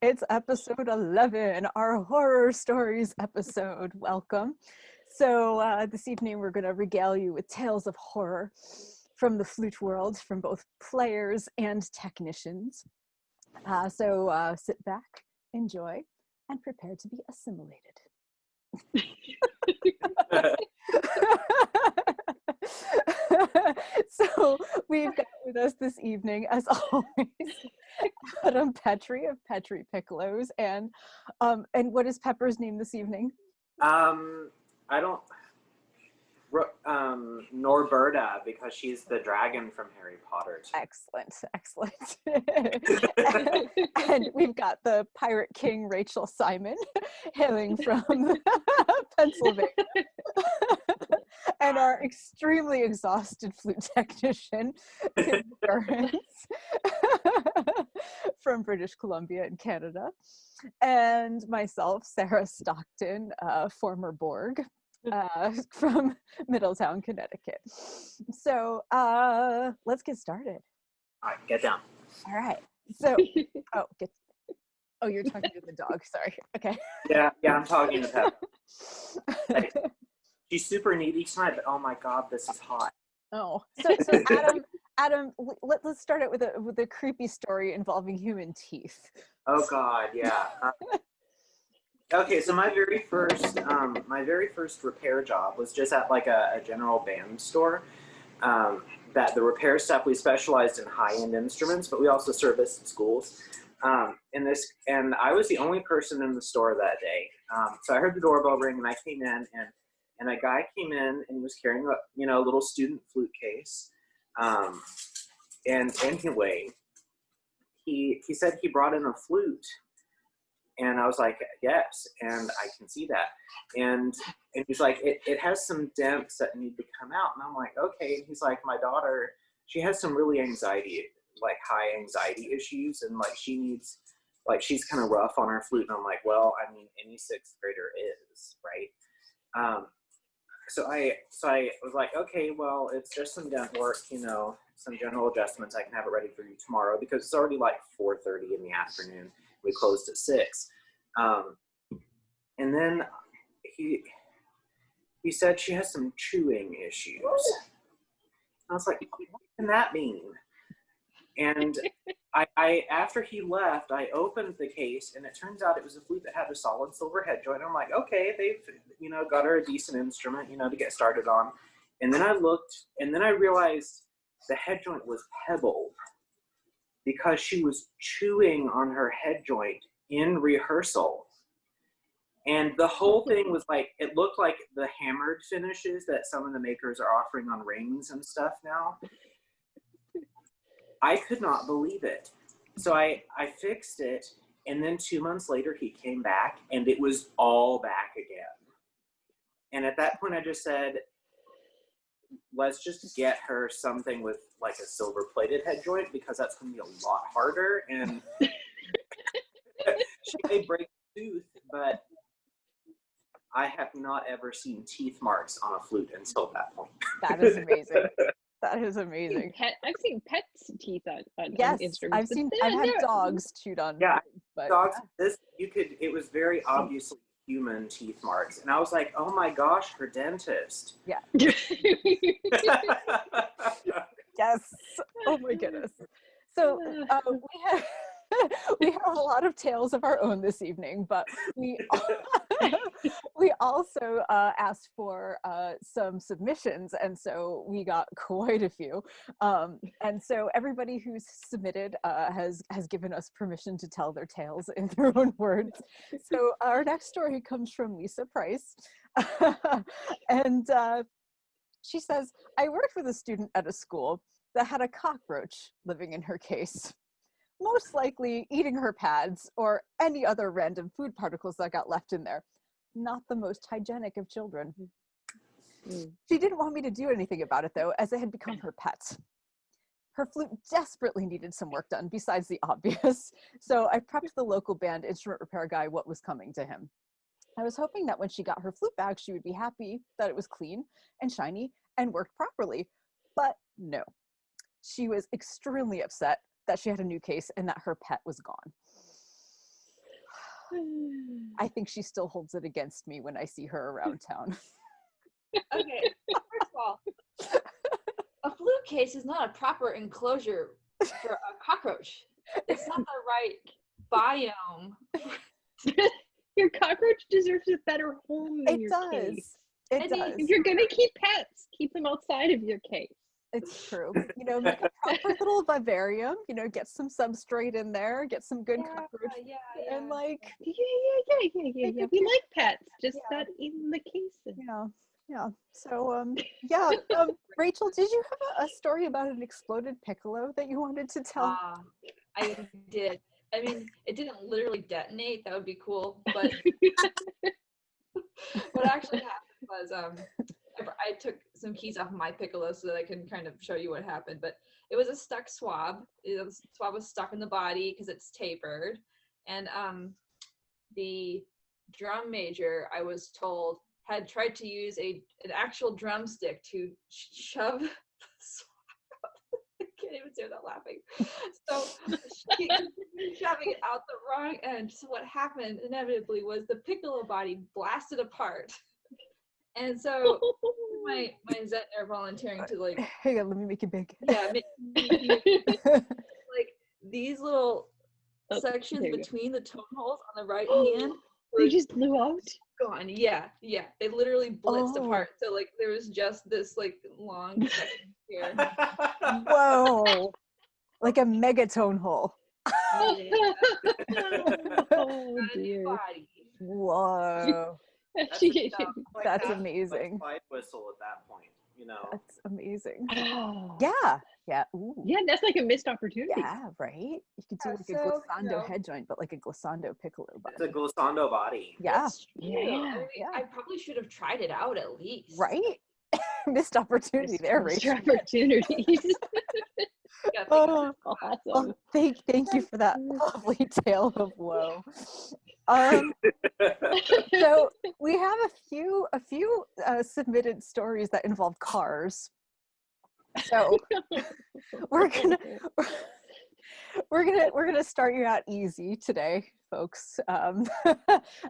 It's episode 11, our horror stories episode. Welcome. So this evening we're going to regale you with tales of horror from the flute world, from both players and technicians. So sit back, enjoy, and prepare to be assimilated. So we've got with us this evening, as always, Adam Petrie of Petrie Piccolos, and what is Pepper's name this evening? I don't. Norberta, because she's the dragon from Harry Potter. Excellent. And we've got the Pirate King Rachel Simon, hailing from Pennsylvania, and our extremely exhausted flute technician, Kim Burns, from British Columbia in Canada, and myself, Sarah Stockton, former Borg, from Middletown, Connecticut. So let's get started. All right, get down. All right. So, you're talking to the dog. Sorry. Okay. Yeah, I'm talking to Pepper. She's super needy tonight, but oh my god, this is hot. Oh, so Adam, let's start out with a creepy story involving human teeth. Oh god, yeah. Okay, so my very first repair job was just at like a general band store. That the repair stuff, we specialized in high-end instruments, but we also serviced schools. And I was the only person in the store that day. So I heard the doorbell ring, and I came in, and a guy came in and was carrying a little student flute case. And anyway, he said he brought in a flute. And I was like, yes, and I can see that. And he's like, it has some dents that need to come out. And I'm like, okay. And he's like, my daughter, she has some really high anxiety issues. And like, she's kind of rough on her flute. And I'm like, well, I mean, any sixth grader is, right? So I was like, okay, well, it's just some dent work, some general adjustments. I can have it ready for you tomorrow, because it's already like 4:30 in the afternoon. We closed at 6. And then he said she has some chewing issues. I was like, what can that mean? And I after he left, I opened the case, and it turns out it was a flute that had a solid silver head joint. I'm like, okay, they've got her a decent instrument, to get started on. And then I looked, and then I realized the head joint was pebbled, because she was chewing on her head joint in rehearsal. And the whole thing was like, it looked like the hammered finishes that some of the makers are offering on rings and stuff now. I could not believe it. So I fixed it, and then 2 months later he came back, and it was all back again. And at that point I just said, let's just get her something with like a silver plated head joint, because that's going to be a lot harder. And she may break a tooth, but I have not ever seen teeth marks on a flute until that point. That is amazing. That is amazing. I've seen pets' teeth on yes, instruments. I've had dogs chewed on. Yeah, but dogs. It was very obviously human teeth marks, and I was like, oh my gosh, her dentist. Yeah. Yes. Oh my goodness. So we have a lot of tales of our own this evening, but we also asked for some submissions, and so we got quite a few. And so everybody who's submitted has given us permission to tell their tales in their own words. So our next story comes from Lisa Price, and she says, I worked with a student at a school that had a cockroach living in her case, most likely eating her pads or any other random food particles that got left in there. Not the most hygienic of children. She didn't want me to do anything about it, though, as it had become her pet. Her flute desperately needed some work done besides the obvious, so I prepped the local band instrument repair guy what was coming to him. I was hoping that when she got her flute back, she would be happy that it was clean and shiny and worked properly, but no. She was extremely upset that she had a new case and that her pet was gone. I think she still holds it against me when I see her around town. Okay, first of all, a flute case is not a proper enclosure for a cockroach. It's not the right biome. Your cockroach deserves a better home than It your does. case. It I mean, does. If you're gonna keep pets, keep them outside of your case. It's true. You know, make a proper little vivarium, you know, get some substrate in there, get some good cockroach, and like, Yeah. We like pets, just Yeah. not in the cases. yeah. So, Rachel, did you have a story about an exploded piccolo that you wanted to tell? I did. I mean, it didn't literally detonate. That would be cool. But what actually happened was I took some keys off my piccolo so that I can kind of show you what happened. But it was a stuck swab. The swab was stuck in the body because it's tapered. And the drum major, I was told, had tried to use an actual drumstick to shove the swab. I can't even say without laughing. So she continued shoving it out the wrong end. So what happened inevitably was the piccolo body blasted apart. And so my Zetner volunteering to like, Hang on, let me make it big. yeah, like these little sections there you go. between the tone holes on the right hand They just blew out. gone. Yeah. They literally blitzed Oh. apart. So like there was just this like long section here. Whoa, like a megatone hole. Yeah. Oh dear. Body. Whoa, that's Like amazing. slide whistle at that point, you know. That's amazing. Oh. Yeah. Ooh. Yeah, that's like a missed opportunity. Yeah, right? You could do Yeah, like a so, glissando head joint, but like a glissando piccolo body. It's a glissando body. Yeah, That's true. Yeah. I mean, Yeah. I probably should have tried it out at least. right? Missed opportunity there, Missed Rachel. opportunities. Yeah, Oh, Awesome. thank you for that lovely tale of woe. So we have a few submitted stories that involve cars. So we're gonna start you out easy today, folks. We're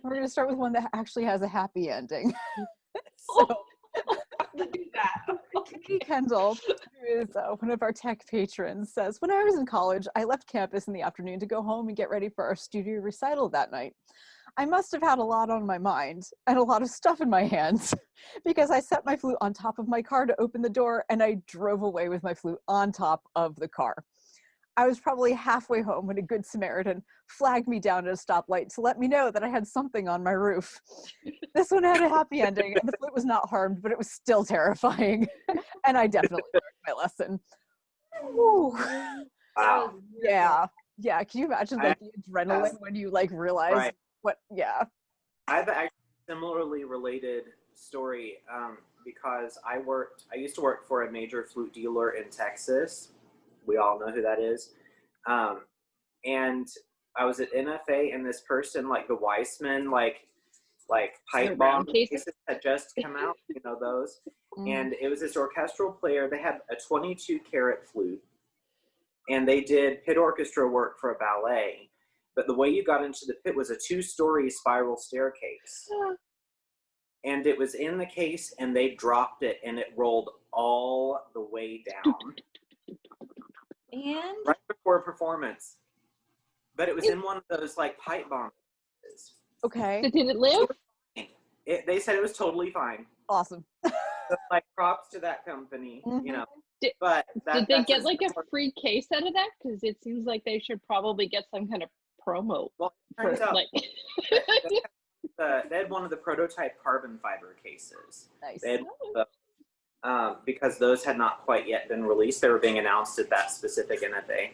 gonna start with one that actually has a happy ending. So do that. Katie Kendall, who is one of our tech patrons, says, when I was in college, I left campus in the afternoon to go home and get ready for our studio recital that night. I must have had a lot on my mind and a lot of stuff in my hands because I set my flute on top of my car to open the door and I drove away with my flute on top of the car. I was probably halfway home when a good Samaritan flagged me down at a stoplight to let me know that I had something on my roof. This one had a happy ending and the flute was not harmed, but it was still terrifying. And I definitely learned my lesson. Ooh. Wow. Yeah. Can you imagine like the adrenaline when you like realize Right. what, yeah. I have actually a similarly related story because I used to work for a major flute dealer in Texas. We all know who that is. And I was at NFA and this person, like the Weissman, like pipe bomb cases had just come out, you know, those. And it was this orchestral player. They had a 22 karat flute and they did pit orchestra work for a ballet. But the way you got into the pit was a 2-story spiral staircase. And it was in the case and they dropped it and it rolled all the way down. And Right before performance. But it was in one of those like pipe bombs. Okay. Did it live? They said it was totally fine. Awesome. So, like props to that company, you know. Did they that's get like a free case out of that? Because it seems like they should probably get some kind of promo. Well, it For, turns out like, they had one of the prototype carbon fiber cases. Nice. They had because those had not quite yet been released. They were being announced at that specific NFA.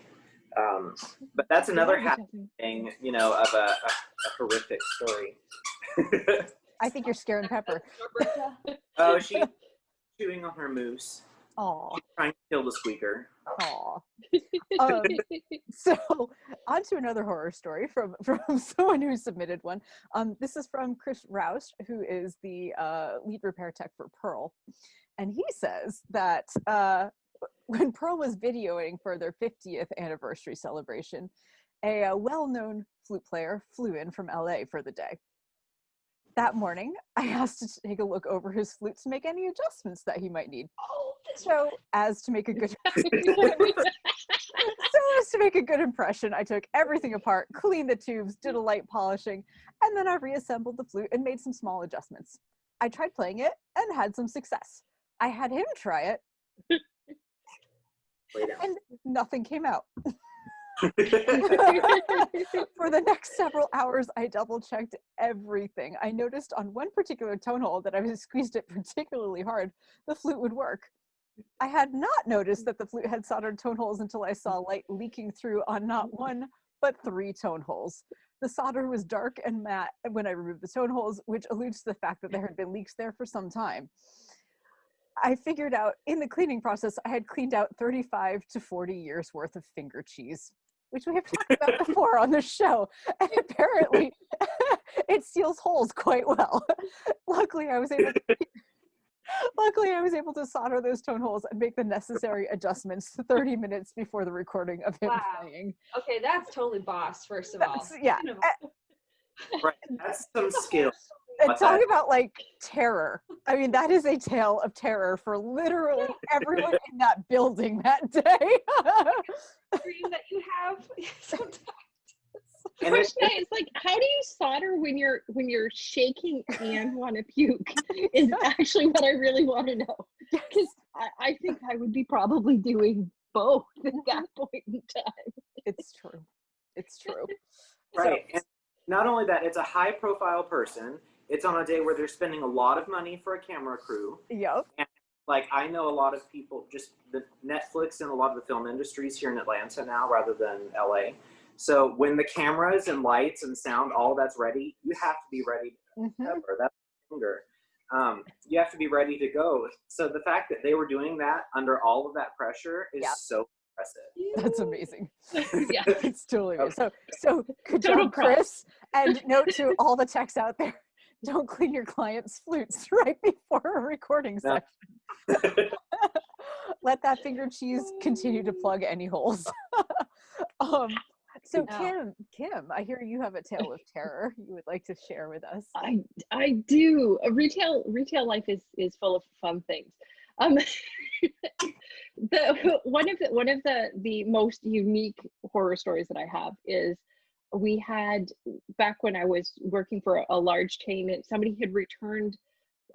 But that's another happy thing, you know, of a horrific story. I think you're scaring Pepper. Oh, she's chewing on her moose. Aw. She's trying to kill the squeaker. Aw. So on to another horror story from someone who submitted one. This is from Chris Rouse, who is the lead repair tech for Pearl. And he says that when Pearl was videoing for their 50th anniversary celebration, a well-known flute player flew in from LA for the day. That morning, I asked to take a look over his flute to make any adjustments that he might need. Oh, this So as to make a good impression, I took everything apart, cleaned the tubes, did a light polishing, and then I reassembled the flute and made some small adjustments. I tried playing it and had some success. I had him try it, and nothing came out. For the next several hours, I double-checked everything. I noticed on one particular tone hole that I was squeezed it particularly hard, the flute would work. I had not noticed that the flute had soldered tone holes until I saw light leaking through on not one, but 3 tone holes. The solder was dark and matte when I removed the tone holes, which alludes to the fact that there had been leaks there for some time. I figured out in the cleaning process, I had cleaned out 35 to 40 years worth of finger cheese, which we have talked about before on the show. And apparently it seals holes quite well. Luckily, I was able to solder those tone holes and make the necessary adjustments 30 minutes before the recording of him playing. Okay, that's totally boss, first of all. Yeah. Right. That's some skill. And talk about like terror. I mean, that is a tale of terror for literally everyone in that building that day. Dream that you have sometimes. The question is like, how do you solder when you're shaking and want to puke? Is actually what I really want to know, because I think I would be probably doing both at that point in time. It's true. It's true. Right. And not only that, it's a high profile person. It's on a day where they're spending a lot of money for a camera crew. Yep. And like, I know a lot of people, just the Netflix and a lot of the film industries here in Atlanta now rather than LA. So when the cameras and lights and sound, all that's ready, you have to be ready to cover. That's the finger. You have to be ready to go. So the fact that they were doing that under all of that pressure is so impressive. That's amazing. Yeah, It's totally amazing. So good job, Chris. And note to all the techs out there, don't clean your clients' flutes right before a recording session. Let that finger cheese continue to plug any holes. So Kim, I hear you have a tale of terror you would like to share with us. I do. Retail life is full of fun things. One of the most unique horror stories that I have is we had, back when I was working for a large chain, and somebody had returned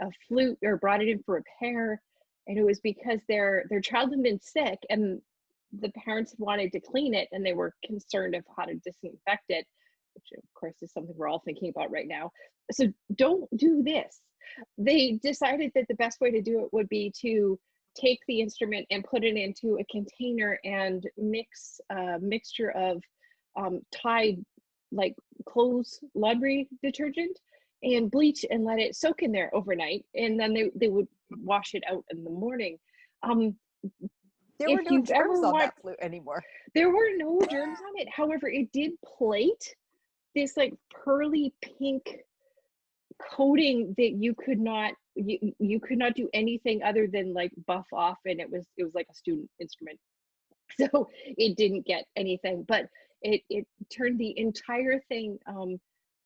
a flute or brought it in for repair, and it was because their child had been sick and the parents wanted to clean it and they were concerned of how to disinfect it, which of course is something we're all thinking about right now. So don't do this. They decided that the best way to do it would be to take the instrument and put it into a container and mix a mixture of Tide, like clothes laundry detergent, and bleach, and let it soak in there overnight, and then they would wash it out in the morning. There were no germs on that flute anymore. There were no germs on it. However, it did plate this like pearly pink coating that you could not do anything other than like buff off, and it was like a student instrument, so it didn't get anything, but it turned the entire thing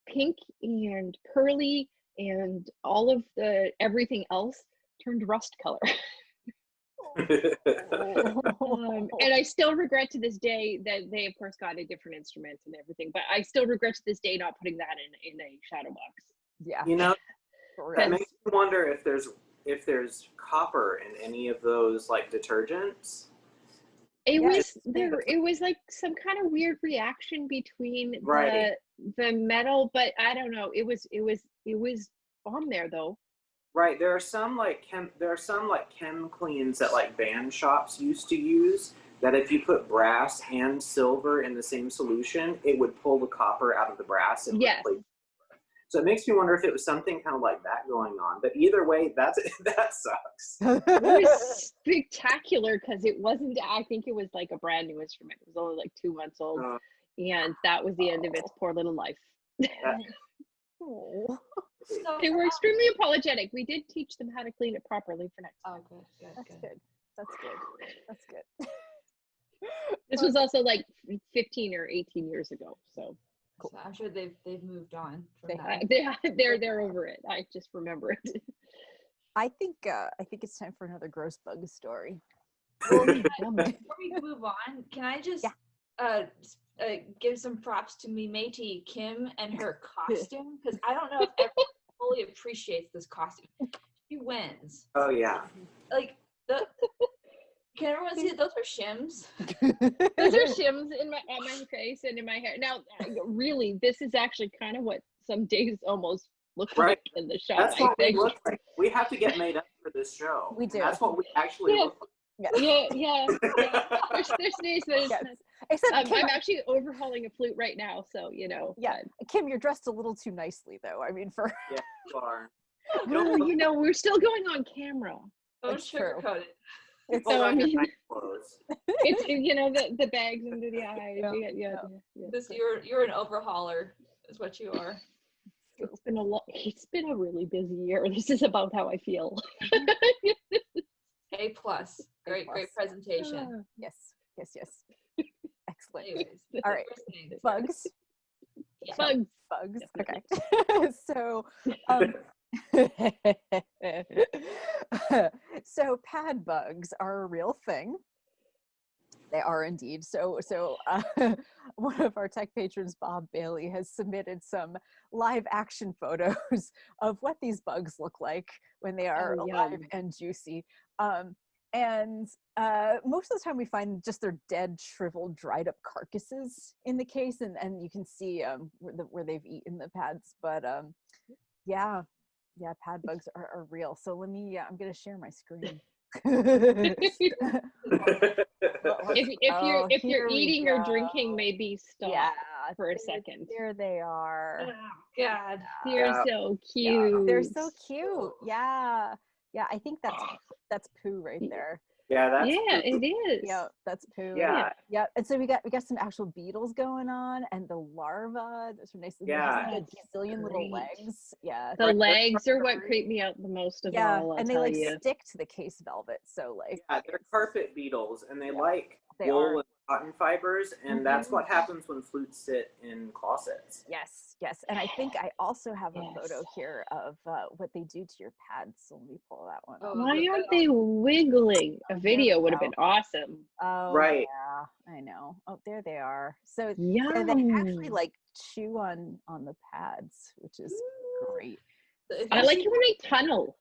pink and pearly, and all of the everything else turned rust color. And I still regret to this day that they of course got a different instrument and everything, but I still regret to this day not putting that in a shadow box. Yeah, you know, that makes me wonder if there's copper in any of those like detergents. It was like some kind of weird reaction between the metal, but I don't know. It was on there though. Right. There are some like chem cleans that like band shops used to use, that if you put brass and silver in the same solution, it would pull the copper out of the brass and replace it. So it makes me wonder if it was something kind of like that going on. But either way, that sucks. It was spectacular because it wasn't, I think it was like a brand new instrument. It was only like 2 months old. And that was the end of its poor little life. They were extremely apologetic. We did teach them how to clean it properly for next time. Oh, good. That's good. This was also like 15 or 18 years ago. So Cool. So I'm sure they've moved on from They that. they're over it. I just remember it. I think it's time for another gross bug story. Well, Yum. before we move on, can I just give some props to me matey Kim and her costume? Because I don't know if everyone fully appreciates this costume. She wins. Oh yeah. Like can everyone see that those are shims? Those are shims in on my face and in my hair. Now, really, this is actually kind of what some days almost look like in the shot. That's I what we think. look like. We have to get made up for this show. We do. That's what we actually look like. Yeah. There's days that it's Yes. not. Except Kim, I'm actually overhauling a flute right now, so you know. yeah, Kim, you're dressed a little too nicely, though. I mean, for Yeah, you are. Well, you know, we're still going on camera. Don't It's true. sugarcoat it. it's So, I mean- nice clothes. It's you know the bags under the eyes. Yeah. This you're an overhauler, is what you are. It's been a really busy year. This is about how I feel. A plus. Great presentation. yes. Excellent. Anyways, All right. first thing. Bugs. Yeah. Bugs. Okay. So, so pad bugs are a real thing. They are indeed. So one of our tech patrons, Bob Bailey, has submitted some live action photos of what these bugs look like when they are alive yum. and juicy. And most of the time we find just their dead, shriveled, dried up carcasses in the case, and you can see where they've eaten the pads. But yeah, pad bugs are real. So let me. I'm gonna share my screen. If you're here we eating or go. drinking, maybe stop Yeah, for a second. There they are. Oh, God. They're so cute. They're so cute. Yeah. I think that's poo right there. Yeah, that's it is. Yeah, that's poo. Yeah. And so we got some actual beetles going on, and the larva. Those are nice. Yeah. Has a gazillion little Great. legs. Yeah. The Right. legs are what creep me out the most of all. I'll and they tell like you. stick to the case velvet. So like. Yeah, they're carpet beetles, and they Yeah, like they wool are. and cotton fibers, and that's Mhm. what happens when flutes sit in closets. Yes. And I think I also have a Yes. photo here of what they do to your pads. So let me pull that one. Oh, up. Why aren't they wiggling? A video would have been awesome. Oh, Right. yeah, I know. Oh, there they are. So Yum. they actually like chew on the pads, which is great. I like it when they tunnel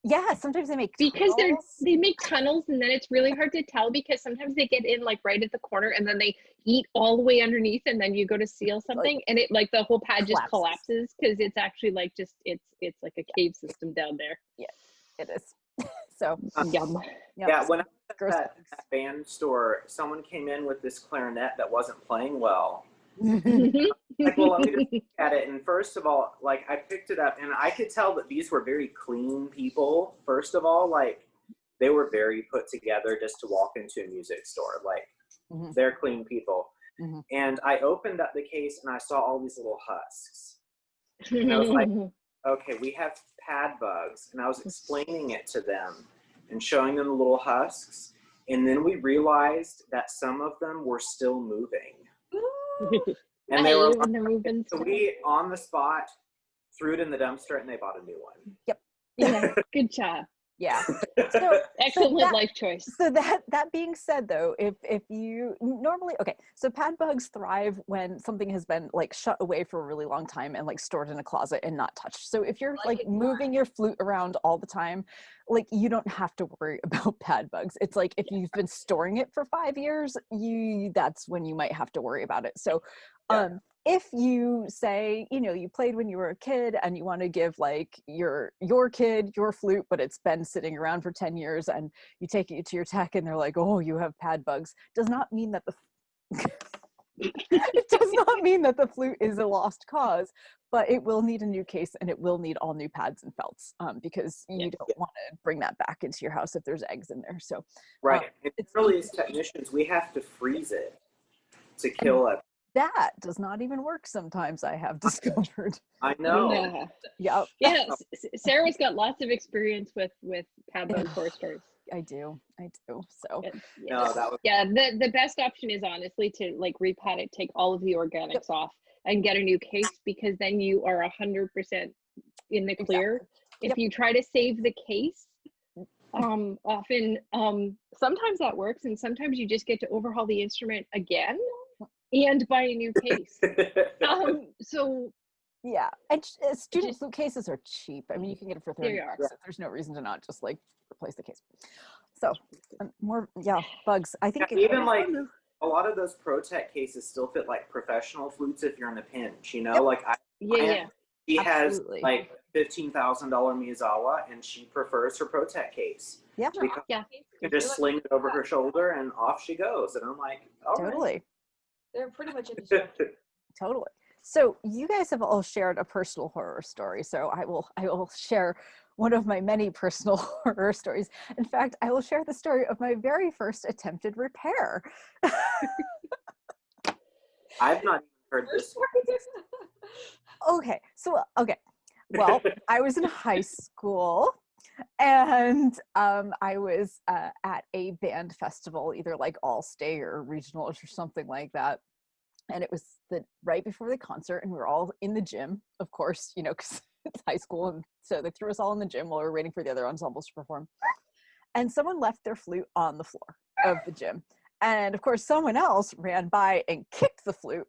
Yeah, sometimes they make because tunnels. they make tunnels, and then it's really hard to tell because sometimes they get in like right at the corner, and then they eat all the way underneath, and then you go to seal something, and it like the whole pad just collapses because it's actually like just it's like a cave system down there. Yeah, it is. So Yum. Yeah, when I was gross at that band store, someone came in with this clarinet that wasn't playing well. bugs. Like, well, let me just look at it. And first of all, like, I picked it up, and I could tell that these were very clean people. First of all, like, they were very put together just to walk into a music store. Like, Mhm. they're clean people. Mhm. And I opened up the case, and I saw all these little husks. And I was like, okay, we have pad bugs. And I was explaining it to them and showing them the little husks. And then we realized that some of them were still moving. And they were when they're moving. so we on the spot threw it in the dumpster, and they bought a new one. Yeah, good job. Yeah. So Excellent that- life choice. So that being said, though, if you normally so pad bugs thrive when something has been like shut away for a really long time and like stored in a closet and not touched. So if you're like moving your flute around all the time, like you don't have to worry about pad bugs. It's like if you've been storing it for 5 years, that's when you might have to worry about it. So if you say, you played when you were a kid and you want to give like your kid your flute, but it's been sitting around for 10 years and you take it to your tech and they're like, oh, you have pad bugs, does not mean that it does not mean that the flute is a lost cause, but it will need a new case and it will need all new pads and felts because you don't want to bring that back into your house if there's eggs in there. So Right. It's really, as technicians, we have to freeze it to kill it. that does not even work sometimes, I have discovered. I know. Yeah. Yep. Yeah, Sarah's got lots of experience with pad bug horror stories. I do. So Yeah. No, that was Yeah, the best option is honestly to like repat it, take all of the organics off, and get a new case, because then you are 100% in the clear. Exactly. If Yep. you try to save the case, often sometimes that works, and sometimes you just get to overhaul the instrument again and buy a new case. So yeah, and student just flute cases are cheap. I mean, you can get it for there 30 you are. bucks. So there's no reason to not just like replace the case. So more, yeah, bugs. I think even like a lot of those ProTech cases still fit like professional flutes if you're in a pinch, you know. Yep. Like Yeah. she Absolutely. has like $15,000 Miyazawa, and she prefers her ProTech case. Yeah. Because Yeah. you can just sling it over her shoulder and off she goes. And I'm like, all right. Totally. They're pretty much indestructible. Totally. So you guys have all shared a personal horror story. So I will share one of my many personal horror stories. In fact, I will share the story of my very first attempted repair. I've not even heard this one. Okay. Well, I was in high school, and I was at a band festival, either like All Stay or regional or something like that. And it was right before the concert, and we were all in the gym, of course, you know, because it's high school, and so they threw us all in the gym while we were waiting for the other ensembles to perform. And someone left their flute on the floor of the gym, and of course, someone else ran by and kicked the flute,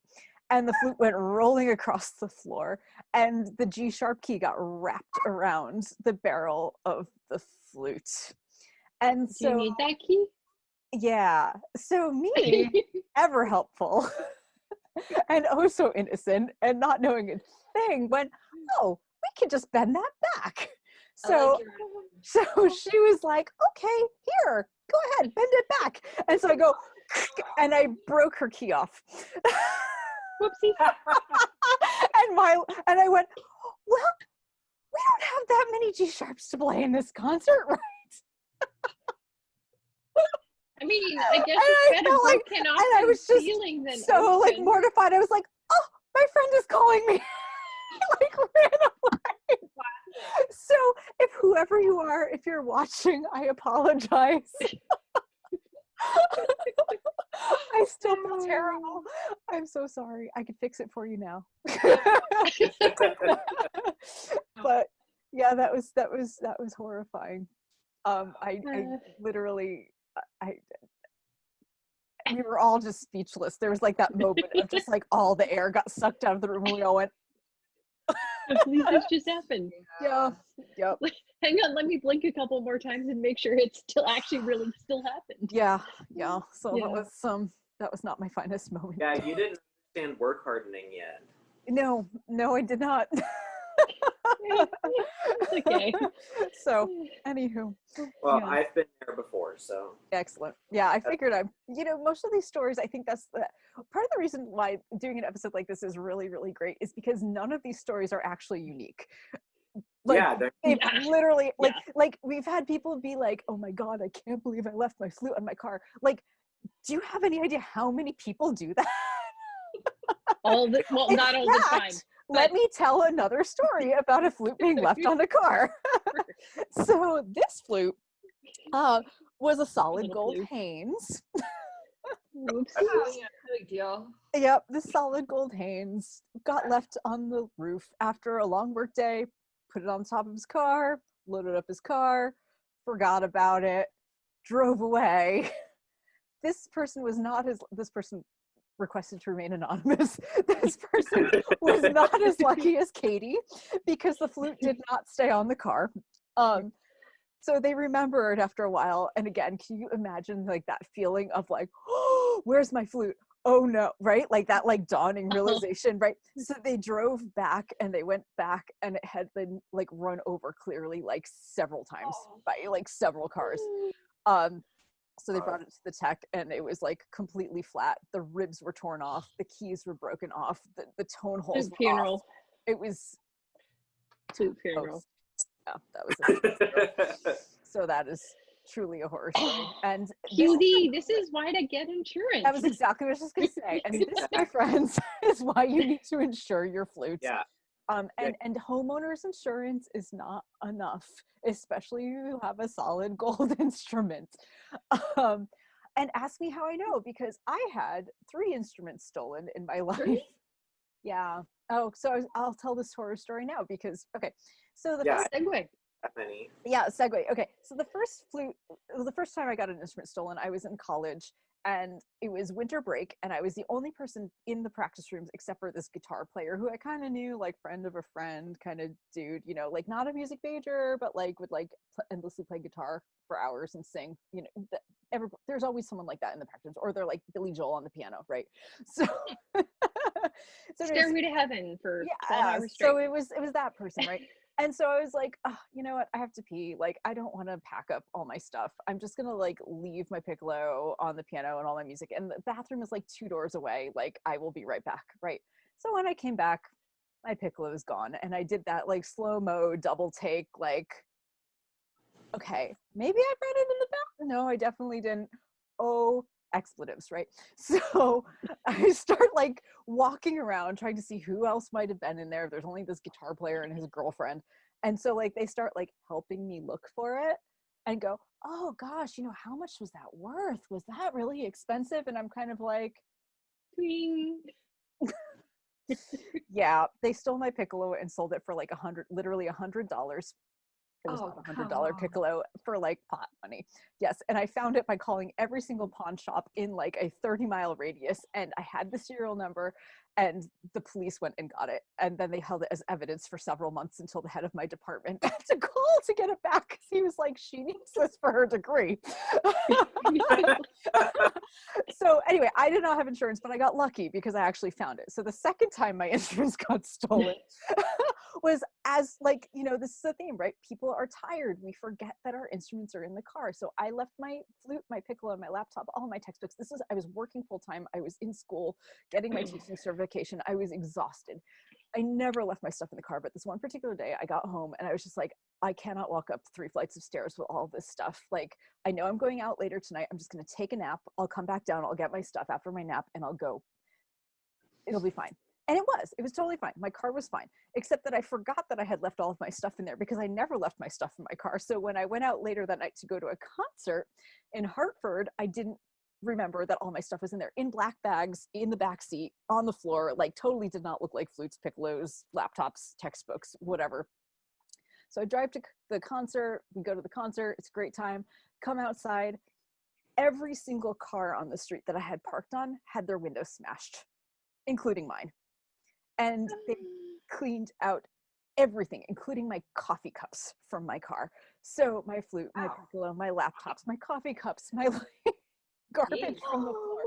and the flute went rolling across the floor, and the G sharp key got wrapped around the barrel of the flute. And Do you so, need that key? yeah, so me, ever helpful. And oh so innocent and not knowing a thing, went, oh, we could just bend that back. So she was like, okay, here, go ahead, bend it back. And so I go, and I broke her key off. Whoopsie. and I went, well, we don't have that many G sharps to play in this concert, right? I mean, I guess And I it's better felt like- broken off and I was just feeling than so like open. mortified. I was like, oh, my friend is calling me. Like ran away. So if whoever you are, if you're watching, I apologize. I still feel terrible. I'm so sorry. I could fix it for you now. But yeah, that was horrifying. I literally we were all just speechless. There was like that moment of just like all the air got sucked out of the room, and we all went, This just happened. yeah, yep. Hang on, let me blink a couple more times and make sure it's still actually really still happened. Yeah. So Yeah. that was not my finest moment. Yeah, you didn't understand work hardening yet. No, I did not. It's okay. So, anywho. Well, Yeah. I've been there before, so. Excellent. Yeah, I figured most of these stories, I think that's part of the reason why doing an episode like this is really, really great is because none of these stories are actually unique. Like, Yeah, they've Yeah. literally, like, Yeah. like we've had people be like, oh my God, I can't believe I left my flute on my car. Like, do you have any idea how many people do that? In Not all the time. fact, let me tell another story about a flute being left on a car. So this flute was a solid Little gold flute. Haynes. Oops. Oh, yeah, no big deal. Yep, the solid gold Haynes got left on the roof after a long work day, put it on top of his car, loaded up his car, forgot about it, drove away. This person requested to remain anonymous. This person was not as lucky as Katie because the flute did not stay on the car. So they remembered after a while. And again, can you imagine like that feeling of like, oh, where's my flute? Oh no, right? Like that like dawning realization, right? So they drove back and they went back and it had been like run over clearly like several times by like several cars. So they brought it to the tech and it was like completely flat. The ribs were torn off. The keys were broken off. The tone holes were Funeral. off. It was Flute funeral. yeah, that was it. So that is truly a horror story. And QD, this is why to get insurance. that was exactly what I was just going to say. And this, my friends, is why you need to insure your flutes. Yeah. And homeowners insurance is not enough, especially if you have a solid gold instrument. Um, and ask me how I know, because I had 3 instruments stolen in my life. 3? Yeah. Oh, so I'll tell this horror story now because, okay. So the Yeah. first, Segue. That many. yeah, segue. Okay. So the first flute, the first time I got an instrument stolen, I was in college and it was winter break and I was the only person in the practice rooms except for this guitar player who I kind of knew, like friend of a friend kind of dude, you know, like not a music major, but like would like endlessly play guitar for hours and sing, you know, there's always someone like that in the practice rooms, or they're like Billy Joel on the piano, right? So, so anyways, Stairway to Heaven for 12 yeah, hours straight. so it was that person, right? And so I was like, oh, you know what, I have to pee, like I don't want to pack up all my stuff, I'm just gonna like leave my piccolo on the piano and all my music, and the bathroom is like 2 doors away, like I will be right back, right? So when I came back, my piccolo is gone, and I did that like slow-mo double take, like, okay, maybe I brought it in the bathroom. No, I definitely didn't. Oh, expletives, right? So I start like walking around trying to see who else might have been in there. There's only this guitar player and his girlfriend. And so like they start like helping me look for it and go, oh gosh, you know, how much was that worth? Was that really expensive? And I'm kind of like, Ding. yeah, they stole my piccolo and sold it for like literally $100. It was Oh, not come $100 on. piccolo for like pot money. Yes. And I found it by calling every single pawn shop in like a 30-mile radius. And I had the serial number and the police went and got it. And then they held it as evidence for several months until the head of my department had to call to get it back because he was like, she needs this for her degree. So anyway, I did not have insurance, but I got lucky because I actually found it. So the second time my insurance got stolen was, as like, you know, this is the theme, right? People are tired. We forget that our instruments are in the car. So I left my flute, my piccolo, my laptop, all my textbooks. I was working full time. I was in school getting my teaching certification. I was exhausted. I never left my stuff in the car, but this one particular day I got home and I was just like, I cannot walk up 3 flights of stairs with all this stuff. Like, I know I'm going out later tonight. I'm just going to take a nap. I'll come back down. I'll get my stuff after my nap and I'll go. It'll be fine. And it was totally fine. My car was fine, except that I forgot that I had left all of my stuff in there because I never left my stuff in my car. So when I went out later that night to go to a concert in Hartford, I didn't remember that all my stuff was in there, in black bags, in the back seat, on the floor, like totally did not look like flutes, piccolos, laptops, textbooks, whatever. So I drive to the concert, we go to the concert, it's a great time, come outside. Every single car on the street that I had parked on had their windows smashed, including mine. And they cleaned out everything, including my coffee cups from my car. So my flute, my piccolo, my laptops, my coffee cups, my garbage Jeez. from the floor,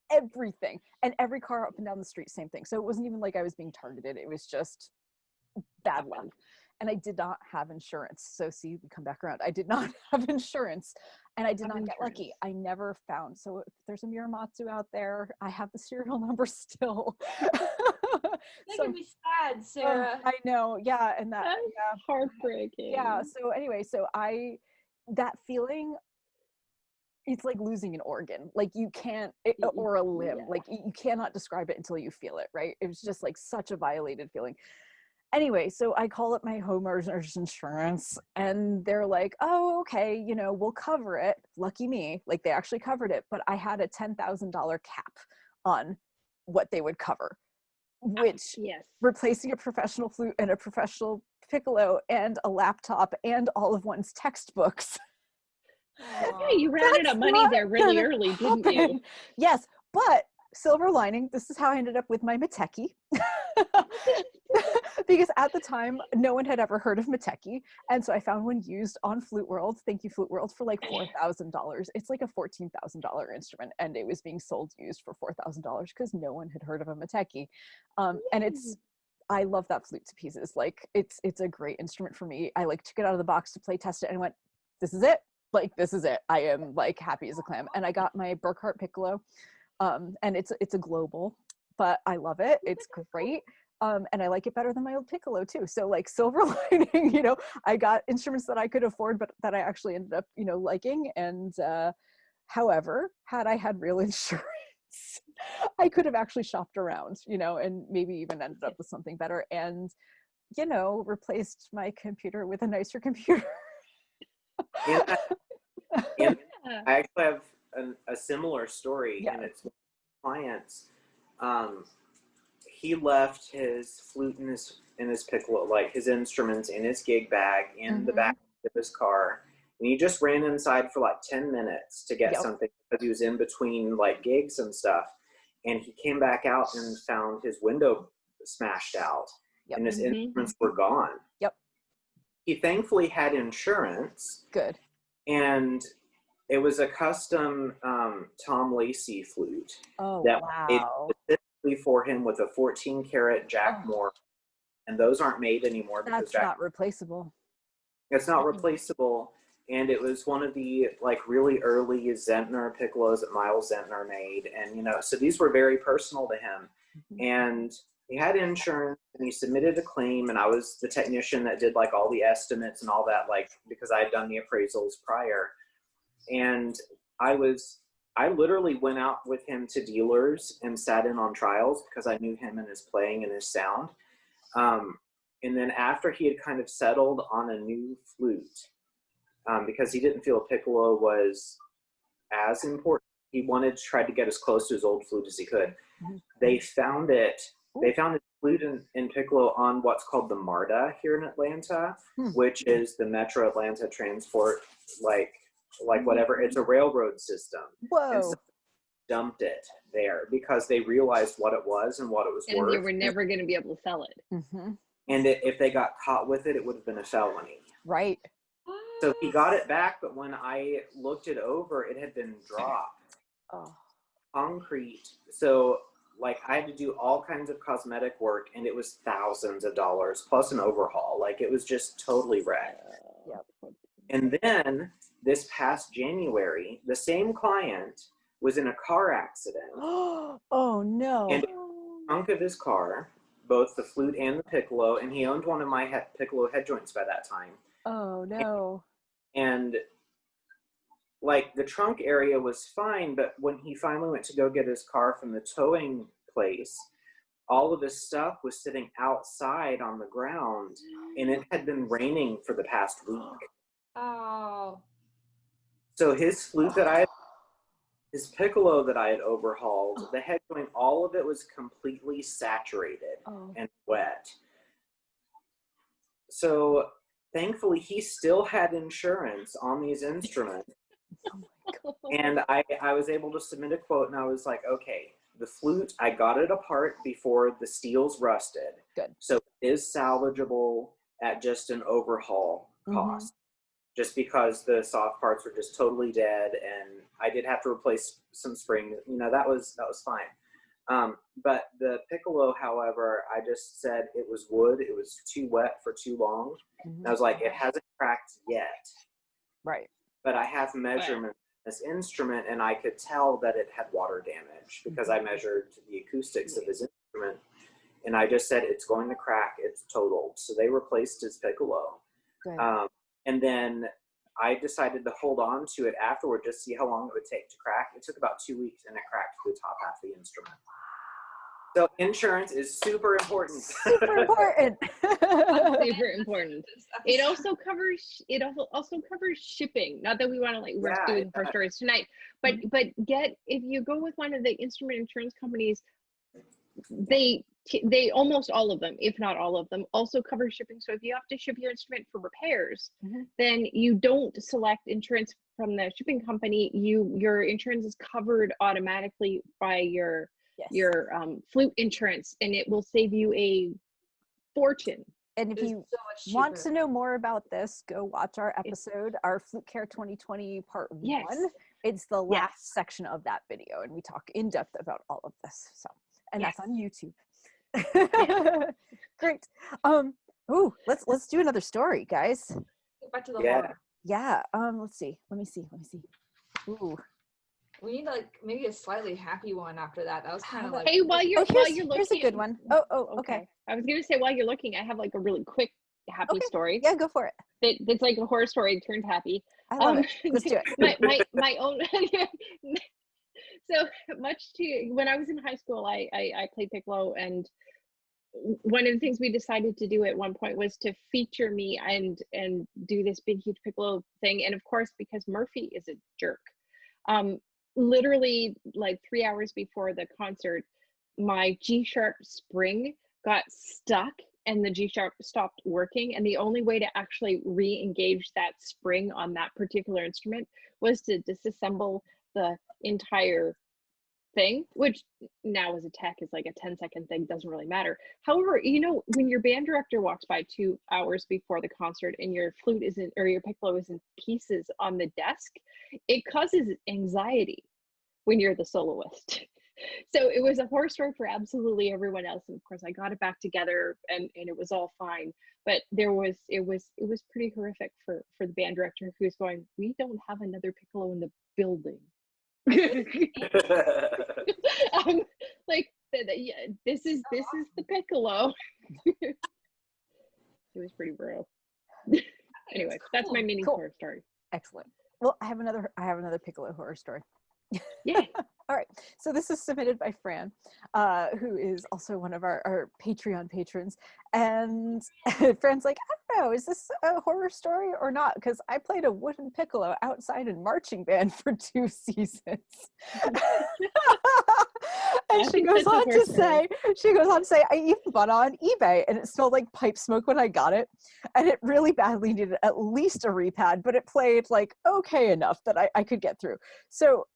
everything. And every car up and down the street, same thing. So it wasn't even like I was being targeted. It was just bad luck. And I did not have insurance. So see, we come back around. I did not have insurance and I did not get lucky. I never found. So if there's a Muramatsu out there, I have the serial number still. Making me sad, Sarah. I know. Yeah. And That's heartbreaking. yeah. So anyway, that feeling, it's like losing an organ, like you can't, or a limb, Yeah. like you cannot describe it until you feel it, right? It was just like such a violated feeling. Anyway, so I call up my homeowner's insurance and they're like, oh, okay, you know, we'll cover it. Lucky me, like they actually covered it, but I had a $10,000 cap on what they would cover, which Yes. replacing a professional flute and a professional piccolo and a laptop and all of one's textbooks. Hey, you ran out of money there really early, didn't you? Yes, but silver lining, this is how I ended up with my Mateki. Because at the time, no one had ever heard of Mateki. And so I found one used on Flute World. Thank you, Flute World, for like $4,000. It's like a $14,000 instrument. And it was being sold used for $4,000 because no one had heard of a Mateki. And I love that flute to pieces. Like it's a great instrument for me. I like took it out of the box to play test it and went, this is it. Like, this is it. I am like happy as a clam. And I got my Burkhart piccolo. And it's a global, but I love it. It's great. And I like it better than my old piccolo too. So like silver lining, you know, I got instruments that I could afford, but that I actually ended up, you know, liking. And however, had I had real insurance, I could have actually shopped around, you know, and maybe even ended up with something better. And you know, replaced my computer with a nicer computer. And, and Yeah. I actually have a similar story, Yeah. and it's with clients. He left his flute in his piccolo, like his instruments in his gig bag in the back of his car, and he just ran inside for like 10 minutes to get Yep. something because he was in between like gigs and stuff. And he came back out and found his window smashed out, Yep. and his Mhm. instruments were gone. Yep. He thankfully had insurance, Good. and it was a custom Tom Lacey flute Oh, that was made wow. specifically for him with a 14 karat Jack Oh. Moore, and those aren't made anymore because That's Jack, not replaceable. it's not Mm-mm. replaceable. And it was one of the like really early Zentner piccolos that Miles Zentner made, and you know, so these were very personal to him. Mhm. And he had insurance, and he submitted a claim, and I was the technician that did like all the estimates and all that, like because I had done the appraisals prior. And I literally went out with him to dealers and sat in on trials because I knew him and his playing and his sound. And then after he had kind of settled on a new flute, because he didn't feel piccolo was as important, he wanted to try to get as close to his old flute as he could. Mhm. They found his flute in piccolo on what's called the MARTA here in Atlanta, which is the Metro Atlanta Transport, like whatever. It's a railroad system. Whoa. And so dumped it there because they realized what it was and what it was And worth. you were never going to be able to sell it. Mm-hmm. And if they got caught with it, it would have been a felony. Right. So he got it back, but when I looked it over, it had been dropped. Oh. Concrete. So like I had to do all kinds of cosmetic work, and it was thousands of dollars plus an overhaul. Like it was just totally wrecked. Yep. And then this past January, the same client was in a car accident, Oh no. and the trunk of his car, both the flute and the piccolo, and he owned one of my piccolo head joints by that time. Oh no. And like the trunk area was fine, but when he finally went to go get his car from the towing place, all of his stuff was sitting outside on the ground, and it had been raining for the past week. Oh. So his flute his piccolo that I had overhauled, the head joint, all of it was completely saturated and wet. So thankfully he still had insurance on these instruments. And I was able to submit a quote, and I was like, okay, the flute, I got it apart before the steels rusted. Good. So it is salvageable at just an overhaul cost. Just because the soft parts were just totally dead, and I did have to replace some springs. You know, that was fine. But the piccolo, however, I just said it was wood. It was too wet for too long. And I was like, it hasn't cracked yet. Right. But I have measurements in this instrument, and I could tell that it had water damage because I measured the acoustics of his instrument. And I just said, it's going to crack. It's totaled. So they replaced his piccolo. Good. And then I decided to hold on to it afterward, just see how long it would take to crack. It took about 2 weeks, and it cracked the top half of the instrument. So insurance is super important. Super important. Super important. It also covers shipping. Not that we want to we're doing horror stories tonight, but if you go with one of the instrument insurance companies, they almost all of them, if not all of them, also cover shipping. So if you have to ship your instrument for repairs, then you don't select insurance from the shipping company. Your insurance is covered automatically by your flute insurance, and it will save you a fortune. And if you want to know more about this, go watch our episode, our Flute Care 2020 part 1. It's the last section of that video, and we talk in depth about all of this. So, and that's on YouTube. Great. Let's do another story, guys. Get back to the horror. Yeah. Let's see. Let me see. Ooh. We need maybe a slightly happy one after that. That was kind of like. Hey, while you're looking, here's a good one. Okay. I was gonna say while you're looking, I have a really quick happy story. Yeah, go for it. It's like a horror story turned happy. I love it. Let's do it. my own. So much to when I was in high school, I played piccolo, and one of the things we decided to do at one point was to feature me and do this big huge piccolo thing. And of course, because Murphy is a jerk, um, literally like 3 hours before the concert, my G sharp spring got stuck and the G sharp stopped working. And the only way to actually re-engage that spring on that particular instrument was to disassemble the entire thing, which now as a tech is like a 10-second thing, doesn't really matter. However, you know, when your band director walks by 2 hours before the concert and your flute isn't, or your piccolo is in pieces on the desk, it causes anxiety when you're the soloist. So it was a horror story for absolutely everyone else. And of course I got it back together and it was all fine. But it was pretty horrific for the band director who's going, we don't have another piccolo in the building. Like yeah, this is the piccolo. It was pretty brutal. Anyway, that's my mini horror story. Excellent. Well, I have another piccolo horror story. Yeah. All right. So this is submitted by Fran, who is also one of our Patreon patrons. And Fran's like, I don't know, is this a horror story or not? Because I played a wooden piccolo outside in marching band for 2 seasons. And she goes on to say, I even bought it on eBay and it smelled like pipe smoke when I got it. And it really badly needed at least a repad, but it played like okay enough that I could get through. So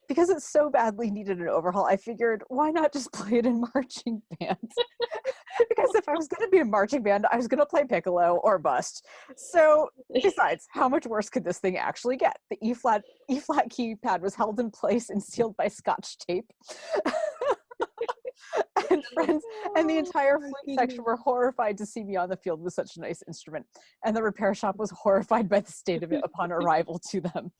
because it so badly needed an overhaul, I figured, why not just play it in marching band? Because if I was going to be in marching band, I was going to play piccolo or bust. So besides, how much worse could this thing actually get? The E flat keypad was held in place and sealed by Scotch tape. And friends and the entire flute section were horrified to see me on the field with such a nice instrument. And the repair shop was horrified by the state of it upon arrival to them.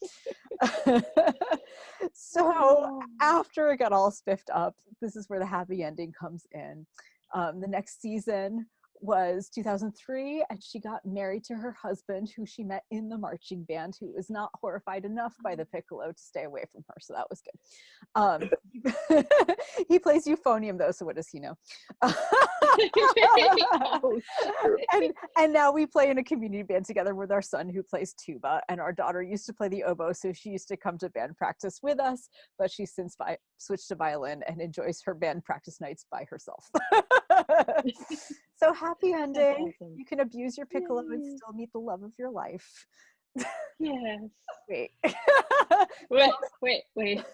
So after it got all spiffed up, this is where the happy ending comes in. The next season was 2003, and she got married to her husband, who she met in the marching band, who was not horrified enough by the piccolo to stay away from her, so that was good. He plays euphonium though, so what does he know? and now we play in a community band together with our son, who plays tuba, and our daughter used to play the oboe, so she used to come to band practice with us, but she's since switched to violin and enjoys her band practice nights by herself. So happy ending. Awesome. You can abuse your piccolo and still meet the love of your life. Yes. Wait. Wait.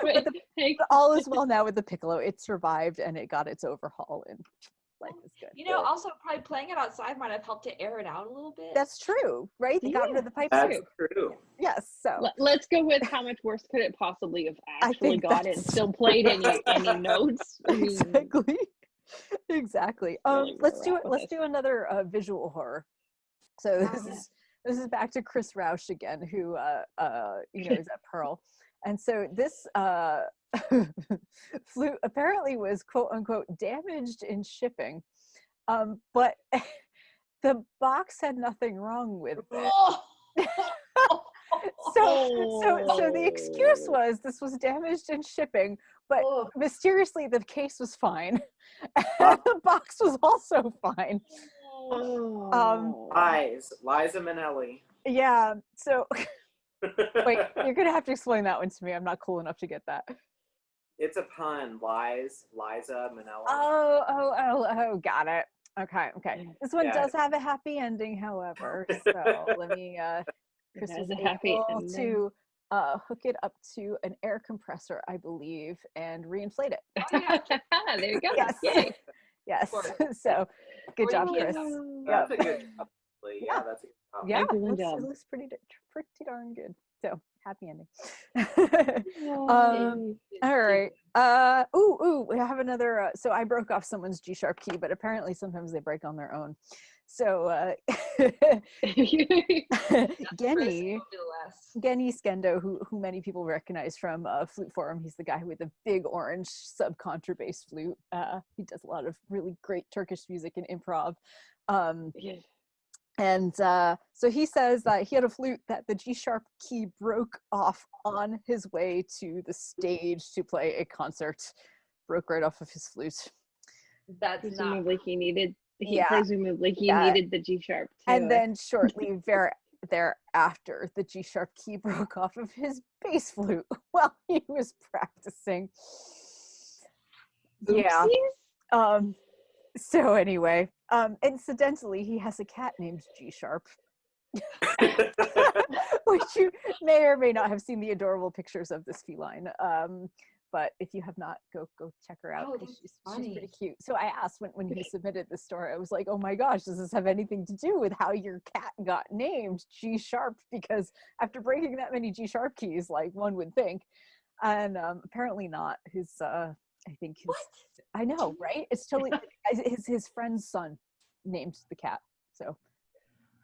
But all is well now with the piccolo. It survived and it got its overhaul, and life is good. You know, also probably playing it outside might have helped to air it out a little bit. That's true, right? They got rid of the pipe. That's true. Yes. So let's go with how much worse could it possibly have actually got it and still played any notes? I mean, exactly. Let's do another visual horror. So this is back to Chris Rausch again, who is at Pearl. And so this flute apparently was quote unquote damaged in shipping, but the box had nothing wrong with it. So the excuse was this was damaged in shipping, but mysteriously the case was fine, and the box was also fine. Liza Minnelli. Yeah. So wait, you're gonna have to explain that one to me. I'm not cool enough to get that. It's a pun. Liza Minnelli. Oh, got it. Okay. This one does have a happy ending, however. So let me. Chris was able to hook it up to an air compressor, I believe, and reinflate it. Oh, yeah. There you go. Yes. Yay. Yes. So good job, Chris. That's a good job. Yeah, that's a good job. Yeah, it looks pretty darn good. So happy ending. All right. We have another. So I broke off someone's G sharp key, but apparently sometimes they break on their own. So Genny Skendo, who many people recognize from Flute Forum, he's the guy with the big orange subcontrabass flute. He does a lot of really great Turkish music and improv. And so he says that he had a flute that the G sharp key broke off on his way to the stage to play a concert. Broke right off of his flute. That's not. Presumably he needed Yeah. needed the G sharp too. And then shortly thereafter, the G sharp key broke off of his bass flute while he was practicing. Yeah. Oopsies. So anyway, incidentally, he has a cat named G sharp. Which you may or may not have seen the adorable pictures of this feline. But if you have not, go check her out. Oh, She's funny. pretty cute. So I asked when he submitted the story, I was like, oh my gosh, does this have anything to do with how your cat got named G sharp? Because after breaking that many G sharp keys, like one would think, and apparently not. I think his. What? I know, right? It's totally his friend's son named the cat. So.